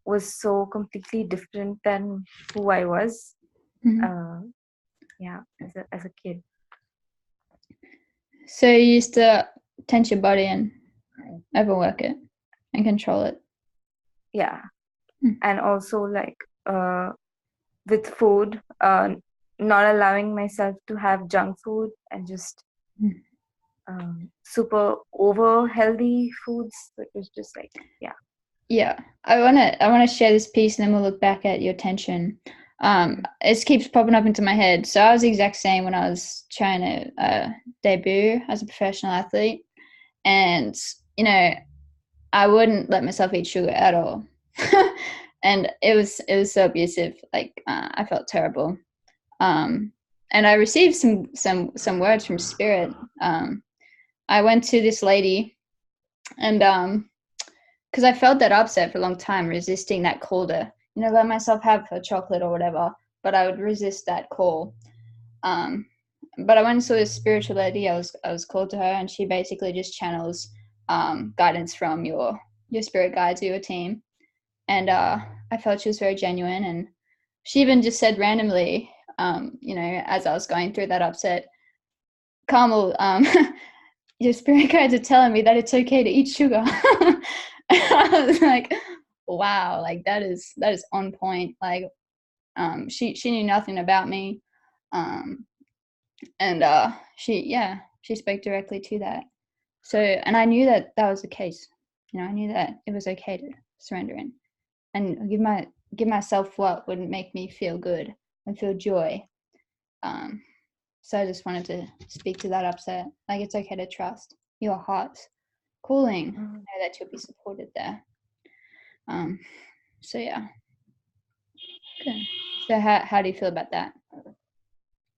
was so completely different than who I was. Yeah, as a kid. So you used to tense your body and overwork it and control it. Yeah. And also like with food, not allowing myself to have junk food and just super over healthy foods. It was just like, Yeah, I wanna share this piece, and then we'll look back at your tension. It keeps popping up into my head. So I was the exact same when I was trying to debut as a professional athlete, and I wouldn't let myself eat sugar at all, and it was so abusive. Like I felt terrible, and I received some words from spirit. I went to this lady, and because I felt that upset for a long time, resisting that call to, let myself have a chocolate or whatever, but I would resist that call. But I went and saw this spiritual lady. I was called to her, and she basically just channels guidance from your spirit guides or your team. And I felt she was very genuine, and she even just said randomly, as I was going through that upset, Carmel, your spirit guides are telling me that it's okay to eat sugar. I was like, wow, like that is on point. Like she knew nothing about me, and she spoke directly to that. So, and I knew that was the case. I knew that it was okay to surrender and give myself what would make me feel good and feel joy. So I just wanted to speak to that upset. Like it's okay to trust your heart's calling. Know that you'll be supported there. So yeah. Good. So how do you feel about that?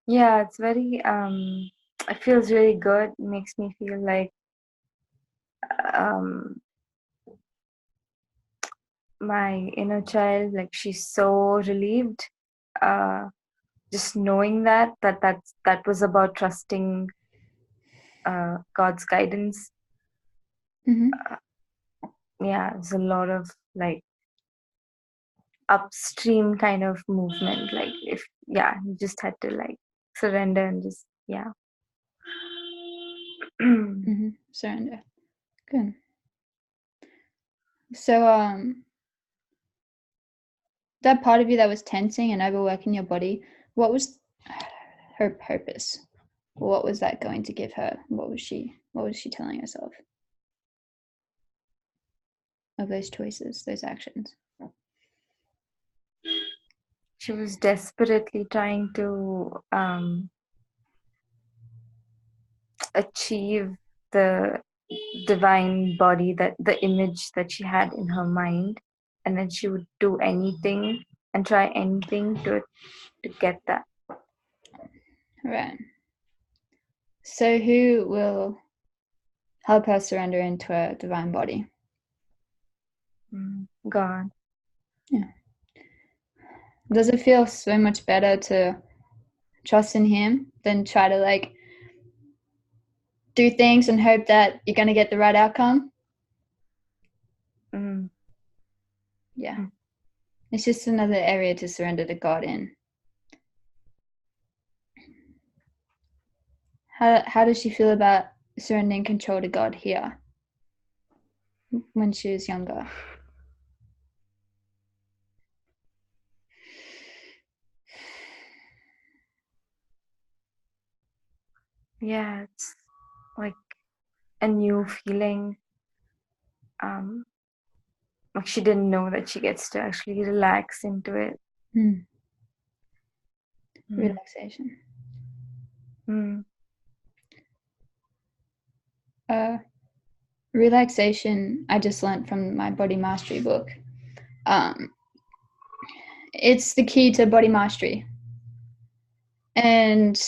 Yeah, it's very it feels really good. It makes me feel like my inner child, like she's so relieved, just knowing that was about trusting God's guidance. Yeah, there's a lot of like upstream kind of movement, like if you just had to like surrender and just Surrender. Good. So that part of you that was tensing and overworking your body, what was her purpose? What was that going to give her? What was she telling herself of those choices, those actions? She was desperately trying to achieve the divine body, that the image that she had in her mind, and then she would do anything and try anything to get that. Right. So who will help her surrender into a divine body? God. Yeah. Does it feel so much better to trust in him than try to like do things and hope that you're going to get the right outcome? Yeah. It's just another area to surrender to God in. How does she feel about surrendering control to God here when she was younger? Yeah, it's like a new feeling. Like she didn't know that she gets to actually relax into it. Relaxation. Relaxation, I just learned from my body mastery book. It's the key to body mastery and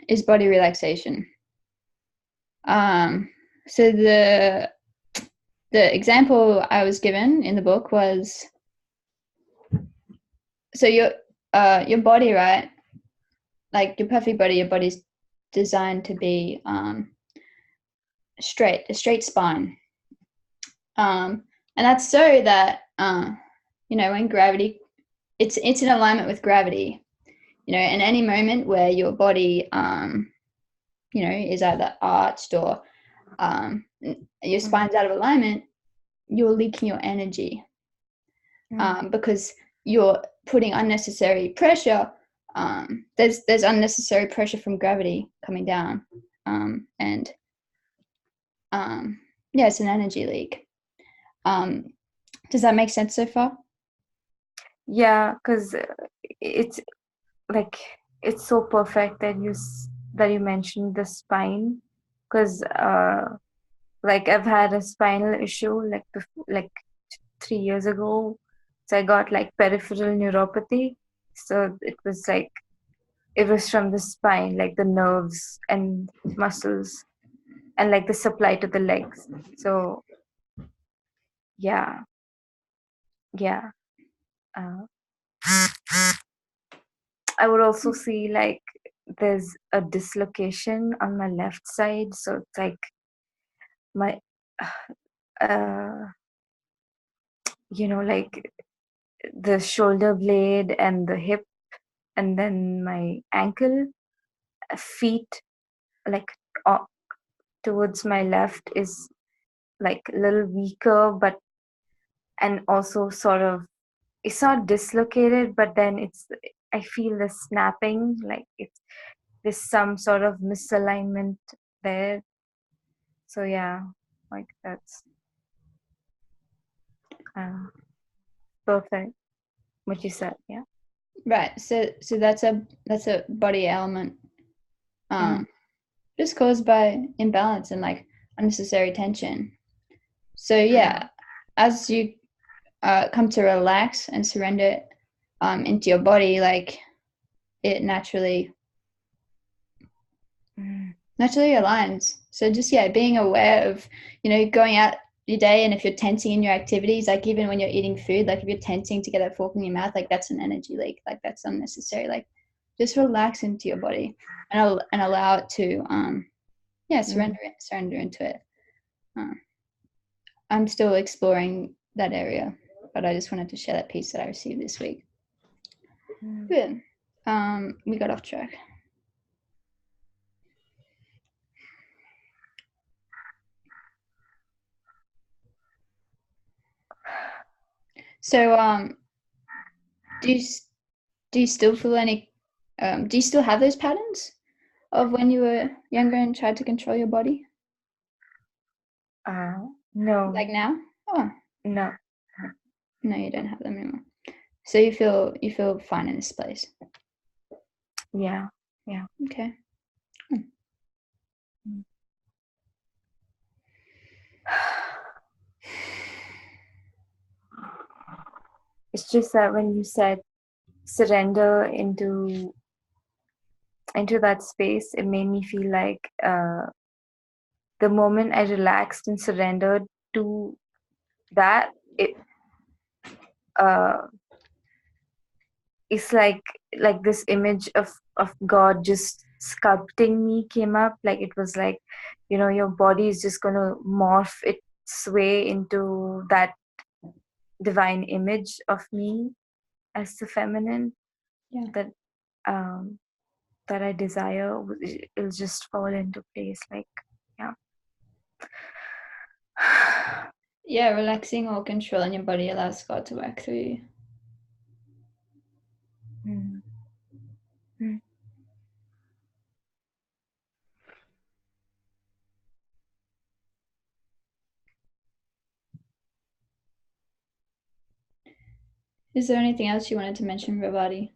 is body relaxation. So the example I was given in the book was, so your body, right? Like your perfect body, your body's designed to be straight, a straight spine. And that's so that when gravity, it's in alignment with gravity. In any moment where your body is either arched or your spine's out of alignment, you're leaking your energy because you're putting unnecessary pressure. There's unnecessary pressure from gravity coming down, and it's an energy leak. Does that make sense so far? Yeah, because it's like it's so perfect that you mentioned the spine, because like I've had a spinal issue like 3 years ago, so I got like peripheral neuropathy. So it was from the spine, like the nerves and muscles, and like the supply to the legs. So yeah. I would also see like there's a dislocation on my left side, so it's like my like the shoulder blade and the hip, and then my ankle, feet, like towards my left is like a little weaker, but and also sort of, it's not dislocated, but then I feel the snapping, like there's some sort of misalignment there. So yeah, like that's perfect what you said. Yeah. Right. So that's a body ailment, just caused by imbalance and like unnecessary tension. So yeah, as you come to relax and surrender into your body, like it naturally aligns. So just being aware of going out your day, and if you're tensing in your activities, like even when you're eating food, like if you're tensing to get that fork in your mouth, like that's an energy leak, like that's unnecessary. Like just relax into your body and allow it to surrender into it. I'm still exploring that area, but I just wanted to share that piece that I received this week. Good. We got off track. So do you still feel any do you still have those patterns of when you were younger and tried to control your body? No. Like now? Oh. No. No, you don't have them anymore. So you feel fine in this place? Yeah. Okay. It's just that when you said surrender into that space, it made me feel like the moment I relaxed and surrendered to that, it's like this image of God just sculpting me came up. Like it was like, your body is just going to morph its way into that divine image of me. as the feminine Yeah. that that I desire, it'll just fall into place. Like, yeah. Yeah, relaxing or controlling your body allows God to work through you. Mm. Mm. Is there anything else you wanted to mention, Ravati?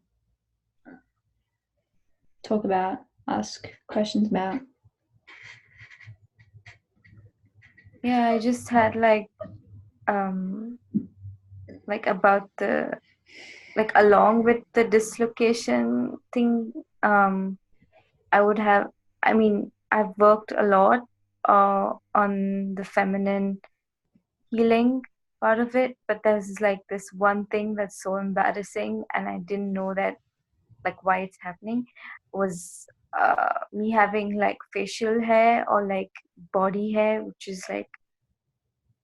Talk about, ask questions about? Yeah, I just had like about the, like, along with the dislocation thing, I mean, I've worked a lot on the feminine healing part of it, but there's like this one thing that's so embarrassing, and I didn't know that, like, why it's happening, was me having like facial hair or like body hair, which is like,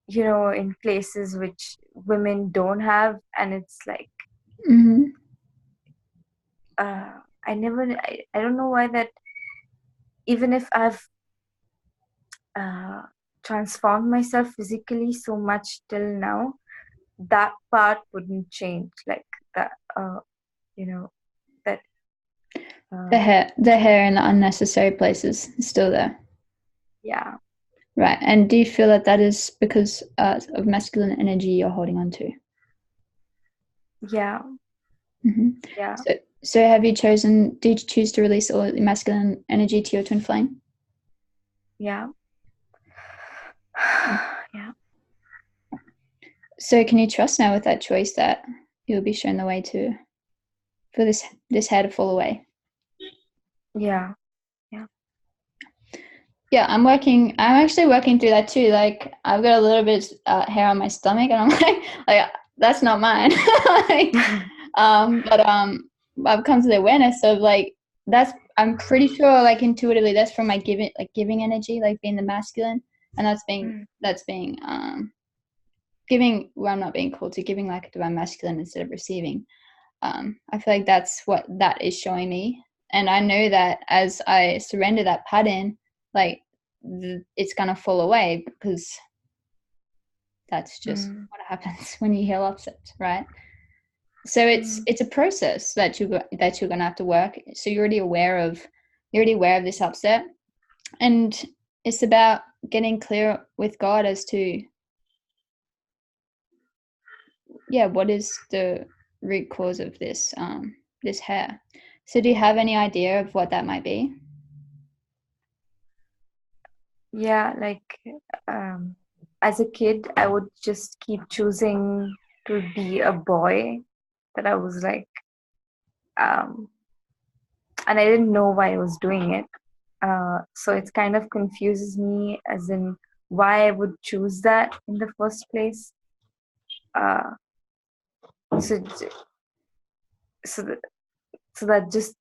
in places which women don't have, and it's like, Mm-hmm. I don't know why that, even if I've transformed myself physically so much till now, that part wouldn't change, like that, that The hair in the unnecessary places is still there. yeah. Right. And do you feel that that is because of masculine energy you're holding on to? Yeah. Mm-hmm. Yeah. So did you choose to release all the masculine energy to your twin flame? Yeah. Yeah. So can you trust now with that choice that you'll be shown the way for this hair to fall away? Yeah. Yeah, I'm actually working through that too. Like, I've got a little bit of hair on my stomach, and I'm like that's not mine. But I've come to the awareness of like I'm pretty sure, like, intuitively, that's from my giving energy, like being the masculine, and that's being giving where I'm not being called to, giving like a divine masculine instead of receiving. I feel like that's what that is showing me, and I know that as I surrender that pattern, like it's gonna fall away, because that's just what happens when you heal upsets, right? So it's a process that you're gonna have to work. So you're already aware of this upset, and it's about getting clear with God as to what is the root cause of this this hair. So do you have any idea of what that might be? Yeah, like, as a kid, I would just keep choosing to be a boy, that I was like, and I didn't know why I was doing it. So it kind of confuses me, as in why I would choose that in the first place. Uh, so so that, so that just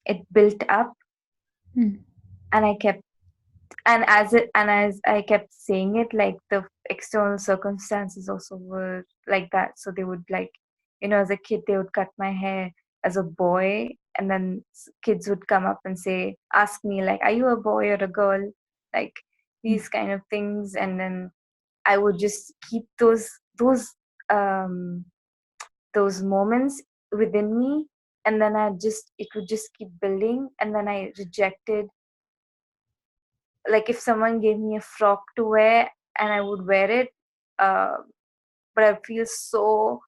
it built up, Mm. and as I kept saying it, like the external circumstances also were like that. So they would, like, as a kid, they would cut my hair as a boy, and then kids would come up and ask me, like, are you a boy or a girl? Like, these kind of things. And then I would just keep those um those moments within me, and then it would just keep building, and then I rejected, like, if someone gave me a frock to wear, and I would wear it, uh, but I feel so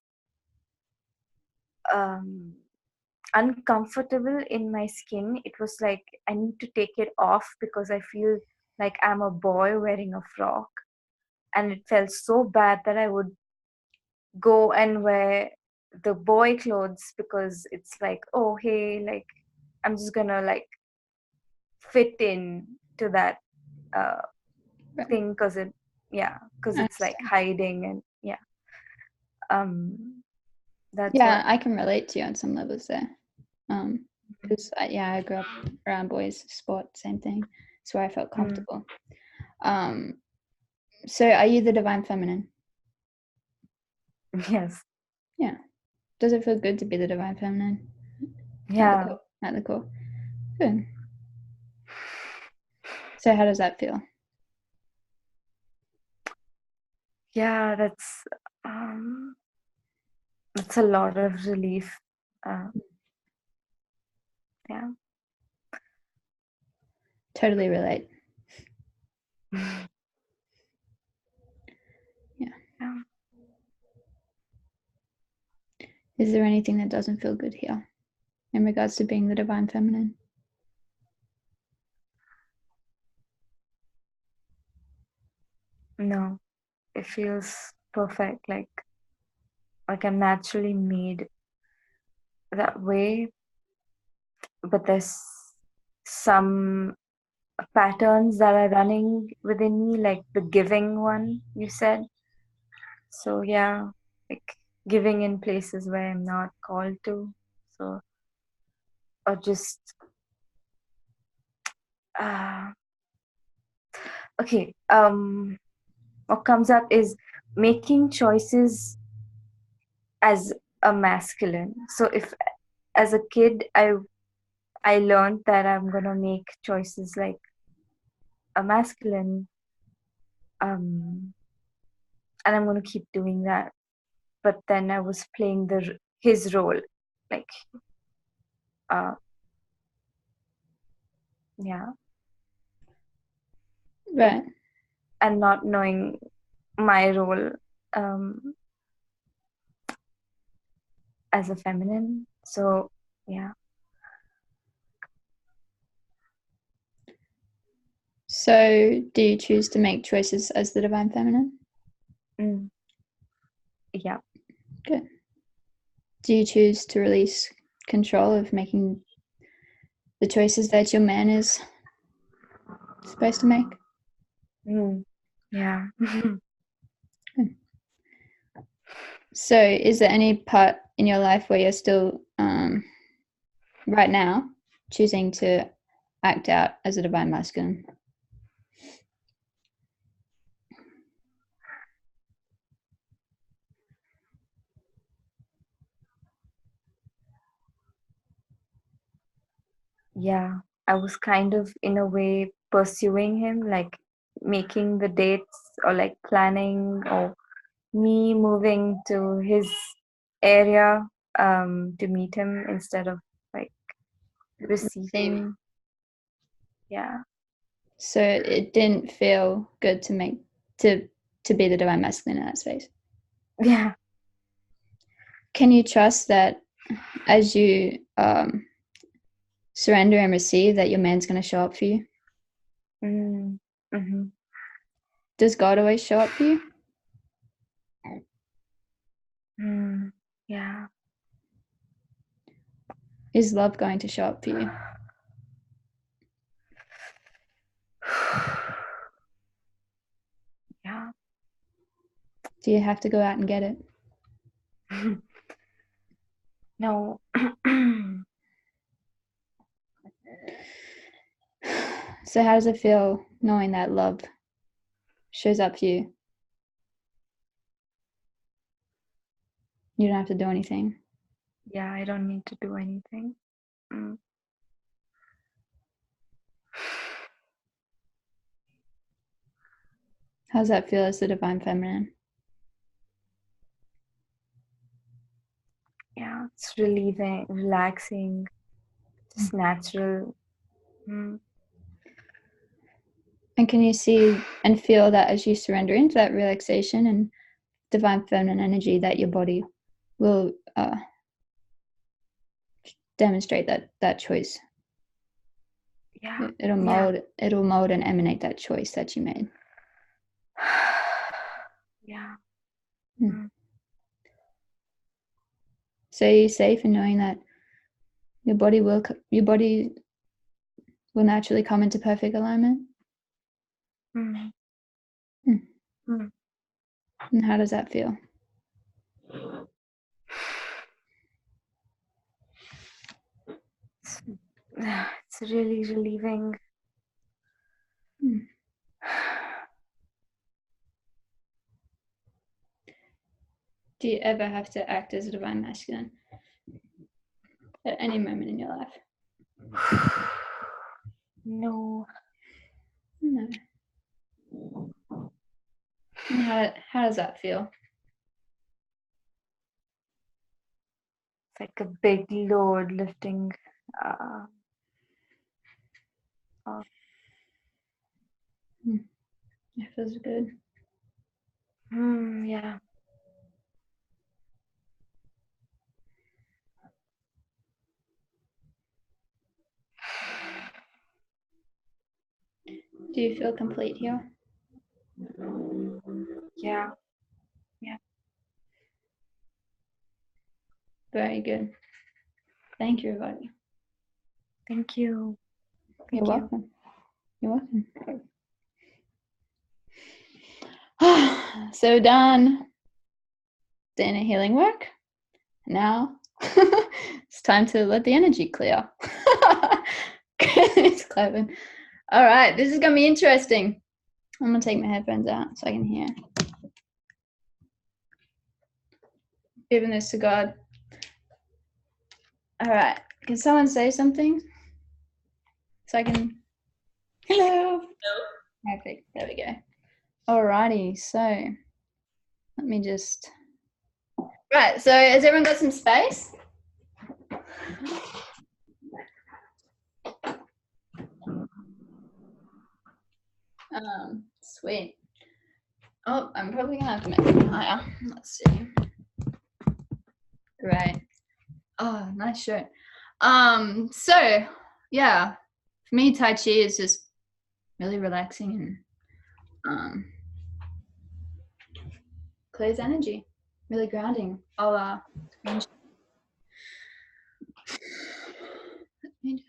uncomfortable in my skin. It was like I need to take it off because I feel like I'm a boy wearing a frock, and it felt so bad that I would go and wear the boy clothes, because it's like, oh hey, like, I'm just gonna, like, fit in to that Right. thing, because it's like hiding, and that's what. I can relate to you on some levels there, because I grew up around boys, sport, same thing. It's where I felt comfortable. So are you the divine feminine? Yes. Yeah. Does it feel good to be the divine feminine? Yeah. At the core. Good. So how does that feel? Yeah, that's a lot of relief. Yeah. Totally relate. Yeah. Yeah. Is there anything that doesn't feel good here in regards to being the divine feminine? No, it feels perfect. Like I'm naturally made that way, but there's some patterns that are running within me, like the giving one you said. So yeah, like giving in places where I'm not called to. So, or just uh okay. What comes up is making choices as a masculine. So if as a kid I learned that I'm gonna make choices like a masculine, and I'm gonna keep doing that. But then I was playing his role, like uh yeah, Right. and not knowing my role um as a feminine. So yeah. So do you choose to make choices as the divine feminine? Mm. Yeah. Good. Do you choose to release control of making the choices that your man is supposed to make? Mm. Yeah. Good. So is there any part in your life where you're still right now choosing to act out as a divine masculine? Yeah, I was kind of in a way pursuing him, like making the dates or like planning or me moving to his area to meet him instead of like receiving. Yeah. So it didn't feel good to make to be the divine masculine in that space. Yeah. Can you trust that as you surrender and receive that your man's going to show up for you? Mm. Mm-hmm. Does God always show up for you? Mm. Yeah. Is love going to show up for you? Yeah. Do you have to go out and get it? No. So how does it feel knowing that love shows up for you? You don't have to do anything. Yeah, I don't need to do anything. Mm. How does that feel as the divine feminine? Yeah, it's relieving, relaxing, just natural. Mm. And can you see and feel that as you surrender into that relaxation and divine feminine energy, that your body will demonstrate that choice? Yeah. It'll mold and emanate that choice that you made. Yeah. Hmm. So you're safe in knowing that your body will naturally come into perfect alignment. Mm. Hmm. Mm. And how does that feel? It's really relieving. Hmm. Do you ever have to act as a divine masculine at any moment in your life? No. No. And how does that feel? It's like a big load lifting. It feels good. Yeah. Do you feel complete here? Yeah. Very good. Thank you, everybody. Thank you. You're Thank you. welcome. You're welcome. So done the inner healing work. Now it's time to let the energy clear. It's clapping. All right, this is gonna be interesting. I'm gonna take my headphones out so I can hear. Giving this to God. All right, can someone say something so I can? Hello. Perfect. There we go. Alrighty, so let me just. Right, so has everyone got some space? Sweet. Oh, I'm probably gonna have to make it higher. Let's see. Great. Oh, nice shirt. So yeah, for me, Tai Chi is just really relaxing and clears energy, really grounding. I'll let me just.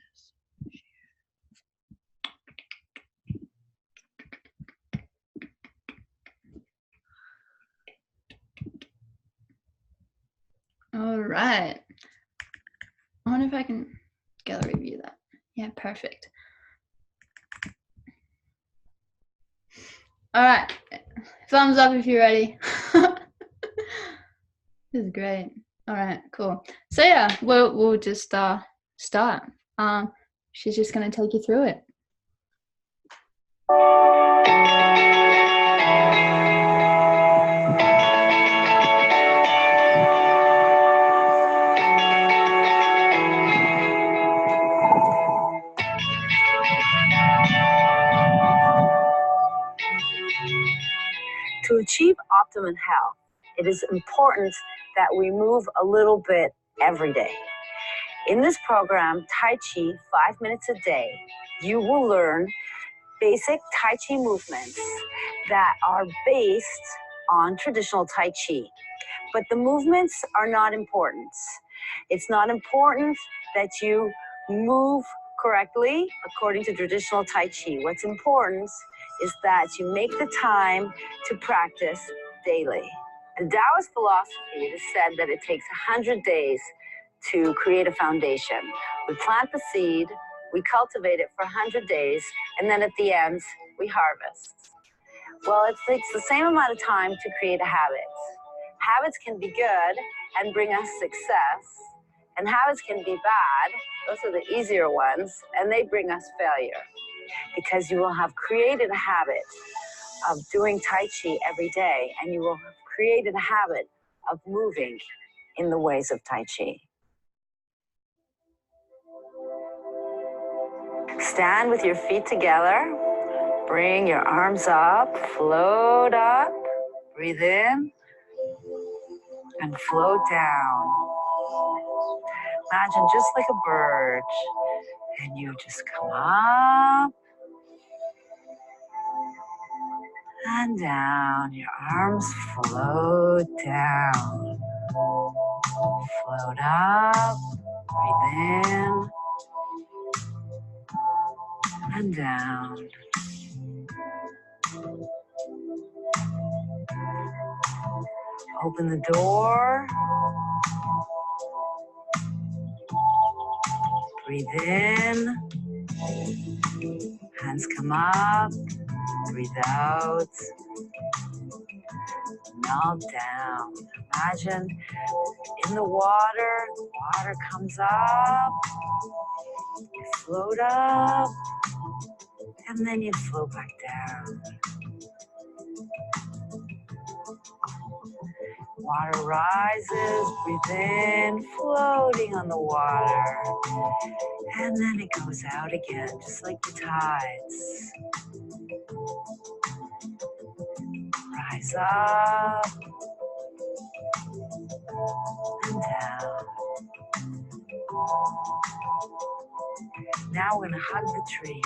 All right. I wonder if I can gallery view that. Yeah, perfect. All right. Thumbs up if you're ready. This is great. All right, cool. So yeah, we'll just start. She's just gonna take you through it. To achieve optimum health, it is important that we move a little bit every day. In this program, Tai Chi, 5 minutes a day, you will learn basic Tai Chi movements that are based on traditional Tai Chi. But the movements are not important. It's not important that you move correctly according to traditional Tai Chi. What's important is that you make the time to practice daily. In Taoist philosophy, it is said that it takes 100 days to create a foundation. We plant the seed, we cultivate it for 100 days, and then at the end, we harvest. Well, it takes the same amount of time to create a habit. Habits can be good and bring us success, and habits can be bad. Those are the easier ones, and they bring us failure. Because you will have created a habit of doing Tai Chi every day, and you will have created a habit of moving in the ways of Tai Chi. Stand with your feet together. Bring your arms up, float up, breathe in, and float down. Imagine just like a bird, and you just come up and down. Your arms float down. Float up, breathe in, and down. Open the door. Breathe in. Hands come up. Breathe out. melt down. Imagine in the water comes up, you float up, and then you float back down. Water rises, breathe in, floating on the water. And then it goes out again, just like the tides. Rise up and down. Now we're gonna hug the tree.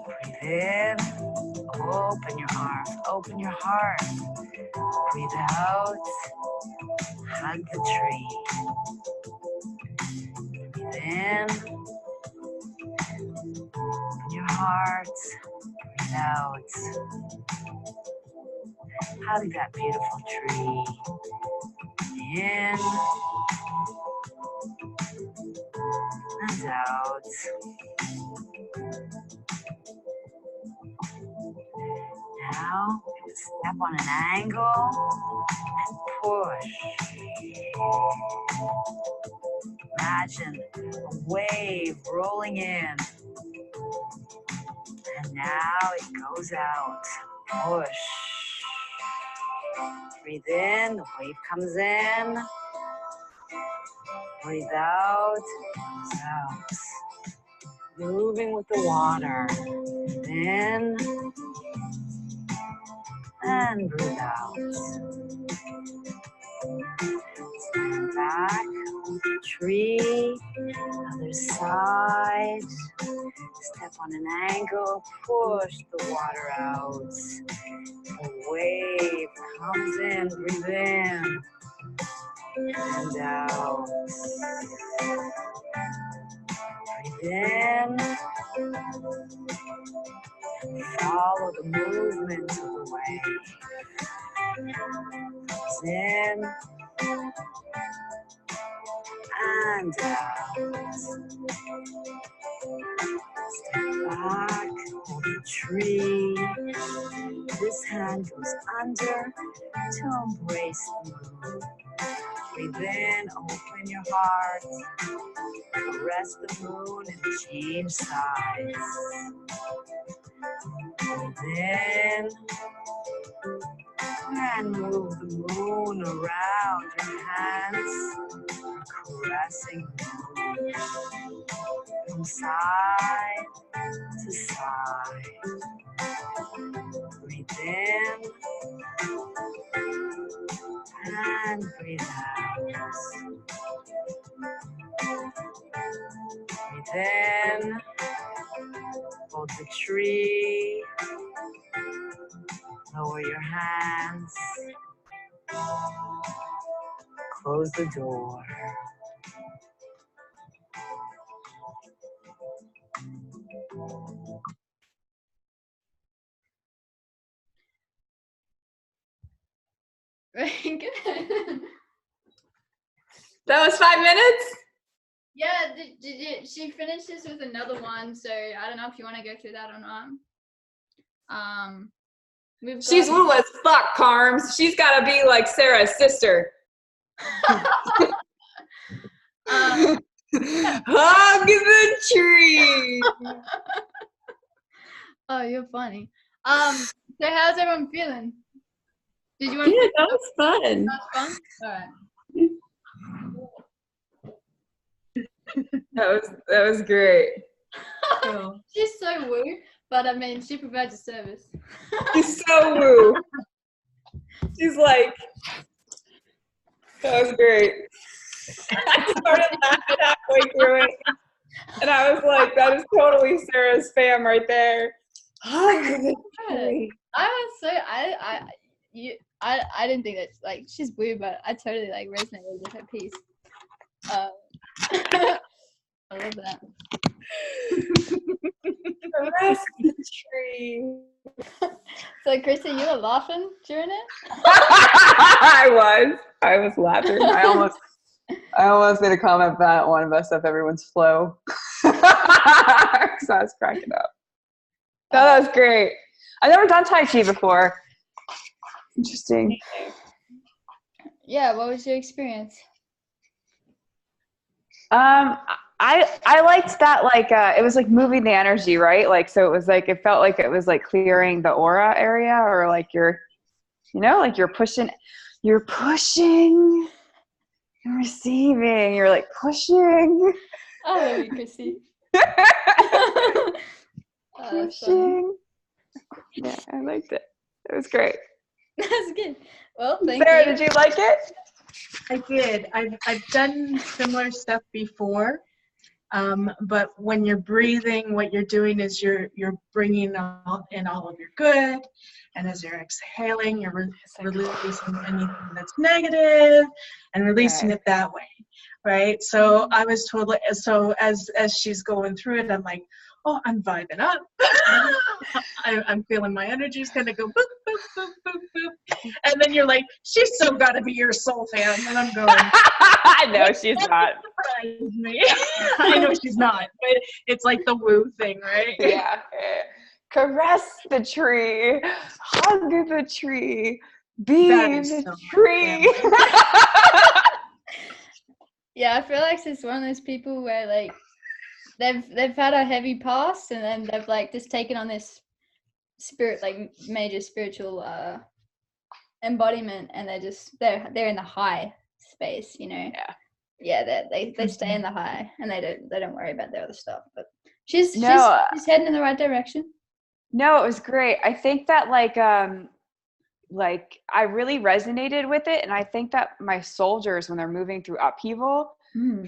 Breathe in, open your arms, open your heart. Breathe out, hug the tree. Breathe in, open your heart. Breathe out, hug that beautiful tree. In and out. Now, step on an angle and push. Imagine a wave rolling in. And now it goes out. Push. Breathe in, the wave comes in. Breathe out, comes out. Moving with the water. Breathe in and breathe out. Stand back, tree, other side. Step on an angle, push the water out. A wave comes in, breathe in and out. Breathe in. Follow the movement of the wave. Breathe in and out. Step back, hold the tree. This hand goes under to embrace the moon. Breathe in, open your heart. Caress the moon and change sides. Breathe in and move the moon around your hands, caressing the moon from side to side. Breathe in and breathe out. Breathe in, hold the tree, lower your hands, close the door. Very good. That was 5 minutes? Yeah, she finishes with another one, so I don't know if you want to go through that or not. She's woo as fuck, Carms. She's got to be like Sarah's sister. Hug the tree. Oh, you're funny. So how's everyone feeling? Did you want Yeah, to? that was fun. That was fun. All right. That was great. She's so woo, but I mean, she provides a service. She's so woo. She's like, that was great. I started laughing halfway through it, and I was like, that is totally Sarah's spam right there. I was so I didn't think that like she's woo, but I totally like resonated with her piece. I love that. Caress the tree. So, Krista, you were laughing during it? I was laughing. I almost made a comment that one of us up everyone's flow. So I was cracking up. That was great. I've never done Tai Chi before. Interesting. Yeah, what was your experience? I liked that, like, it was like moving the energy, right? Like, so it was like, it felt like it was like clearing the aura area, or like you're, like you're pushing and receiving, you're like pushing. I love you, Chrissy. Oh, that's funny. Pushing. Yeah, I liked it. It was great. That's good. Well, thank Sarah, you. did you like it? I did. I've done similar stuff before, but when you're breathing, what you're doing is you're bringing in all of your good, and as you're exhaling, you're releasing anything that's negative, and releasing it that way, right? So I was totally as she's going through it, I'm like, oh, I'm vibing up. I'm feeling my energy's gonna go boop, boop, boop, boop, boop. And then you're like, she's so gotta be your soul fan. And I'm going, No, she's not. me. I know she's not, but it's like the woo thing, right? Yeah. Caress the tree. Hug the tree. Be That is the so tree. Yeah, I feel like she's one of those people where like they've had a heavy past, and then they've like just taken on this spirit, like major spiritual embodiment, and they're in the high space, Yeah, they stay in the high, and they don't worry about the other stuff. But she's heading in the right direction. No, it was great. I think that like I really resonated with it, and I think that my soldiers, when they're moving through upheaval,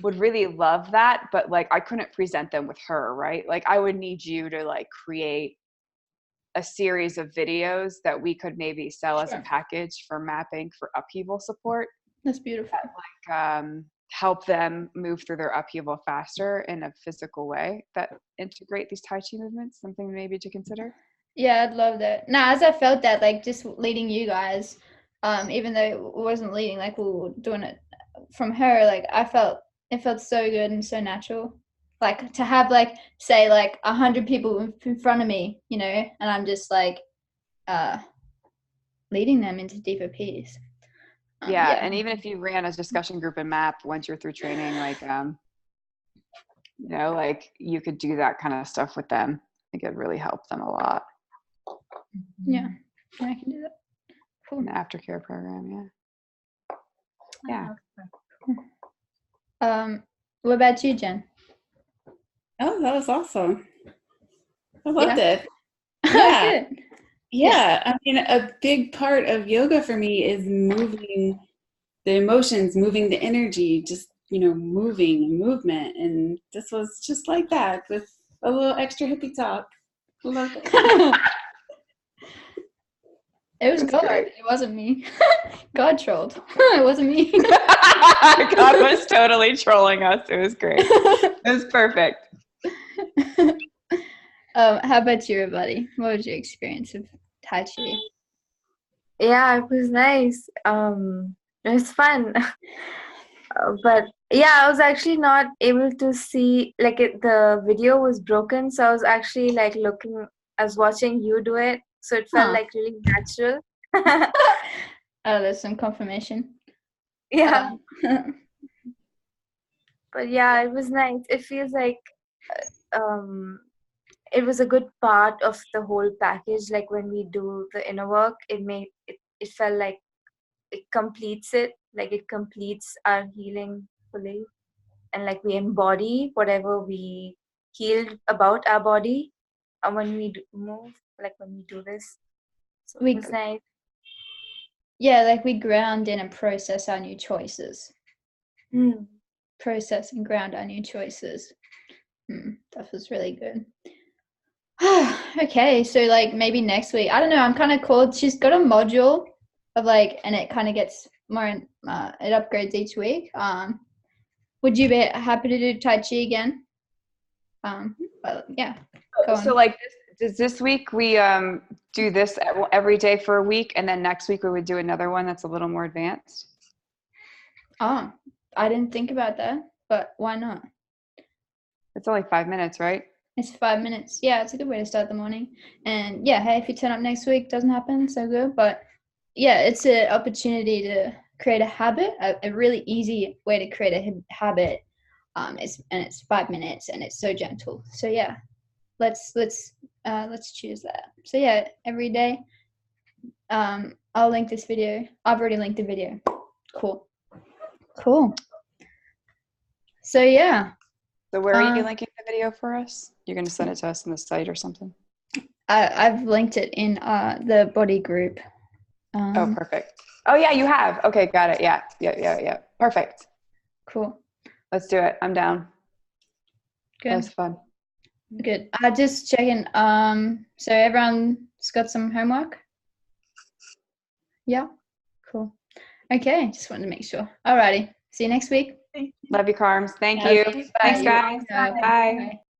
would really love that, but like I couldn't present them with her, right? Like I would need you to like create a series of videos that we could maybe sell as a package for mapping for upheaval support. That's beautiful. That, like help them move through their upheaval faster in a physical way that integrate these Tai Chi movements, something maybe to consider. Yeah, I'd love that. No, as I felt that, like just leading you guys, even though it wasn't leading, like we were doing it from her, like it felt so good and so natural. Like to have like say like 100 people in front of me, and I'm just like leading them into deeper peace. Yeah, and even if you ran a discussion group and map once you're through training, like like you could do that kind of stuff with them. I think it'd really help them a lot. Yeah, I can do that. Cool. An aftercare program, yeah. What about you, Jen? Oh, that was awesome. I loved it. Yeah. Good. Yeah, I mean, a big part of yoga for me is moving the emotions, moving the energy, just, moving movement. And this was just like that with a little extra hippie talk. Love it. It was God. Great. It wasn't me. God trolled. It wasn't me. God was totally trolling us. It was great. It was perfect. How about you, everybody? What was your experience of Tai Chi? Yeah, it was nice. It was fun. But yeah, I was actually not able to see, like the video was broken, so I was actually like I was watching you do it, so it felt like really natural. Oh, there's some confirmation. Yeah. But yeah, it was nice. It feels like it was a good part of the whole package. Like when we do the inner work, it felt like it completes it. Like it completes our healing fully, and like we embody whatever we healed about our body, and when we move, like when we do this, so it was nice. Yeah, like we ground in and process our new choices. Process and ground our new choices. That was really good. Okay, so like maybe next week, I don't know, I'm kind of called, she's got a module of like, and it kind of gets more, it upgrades each week. Would you be happy to do Tai Chi again? But yeah. So like does this week we do this every day for a week, and then next week we would do another one that's a little more advanced? Oh, I didn't think about that, but why not? It's only 5 minutes, right? It's 5 minutes. Yeah, it's a good way to start the morning. And yeah, hey, if you turn up next week, doesn't happen, so good. But yeah, it's an opportunity to create a habit, a really easy way to create a habit. It's 5 minutes, and it's so gentle. So yeah, let's choose that. So yeah, every day. I'll link this video. I've already linked the video. Cool. So yeah. So where are you linking the video for us? You're going to send it to us on the site or something? I've linked it in the body group. Oh, perfect. Oh yeah, you have. Okay, got it. Yeah. Perfect. Cool. Let's do it. I'm down. Good. That was fun. Good. Just checking. So everyone's got some homework? Yeah. Cool. Okay. Just wanted to make sure. Alrighty. See you next week. Love you, Carms. Thank Love you. you. Thanks, Bye. guys. Bye. Bye. Bye.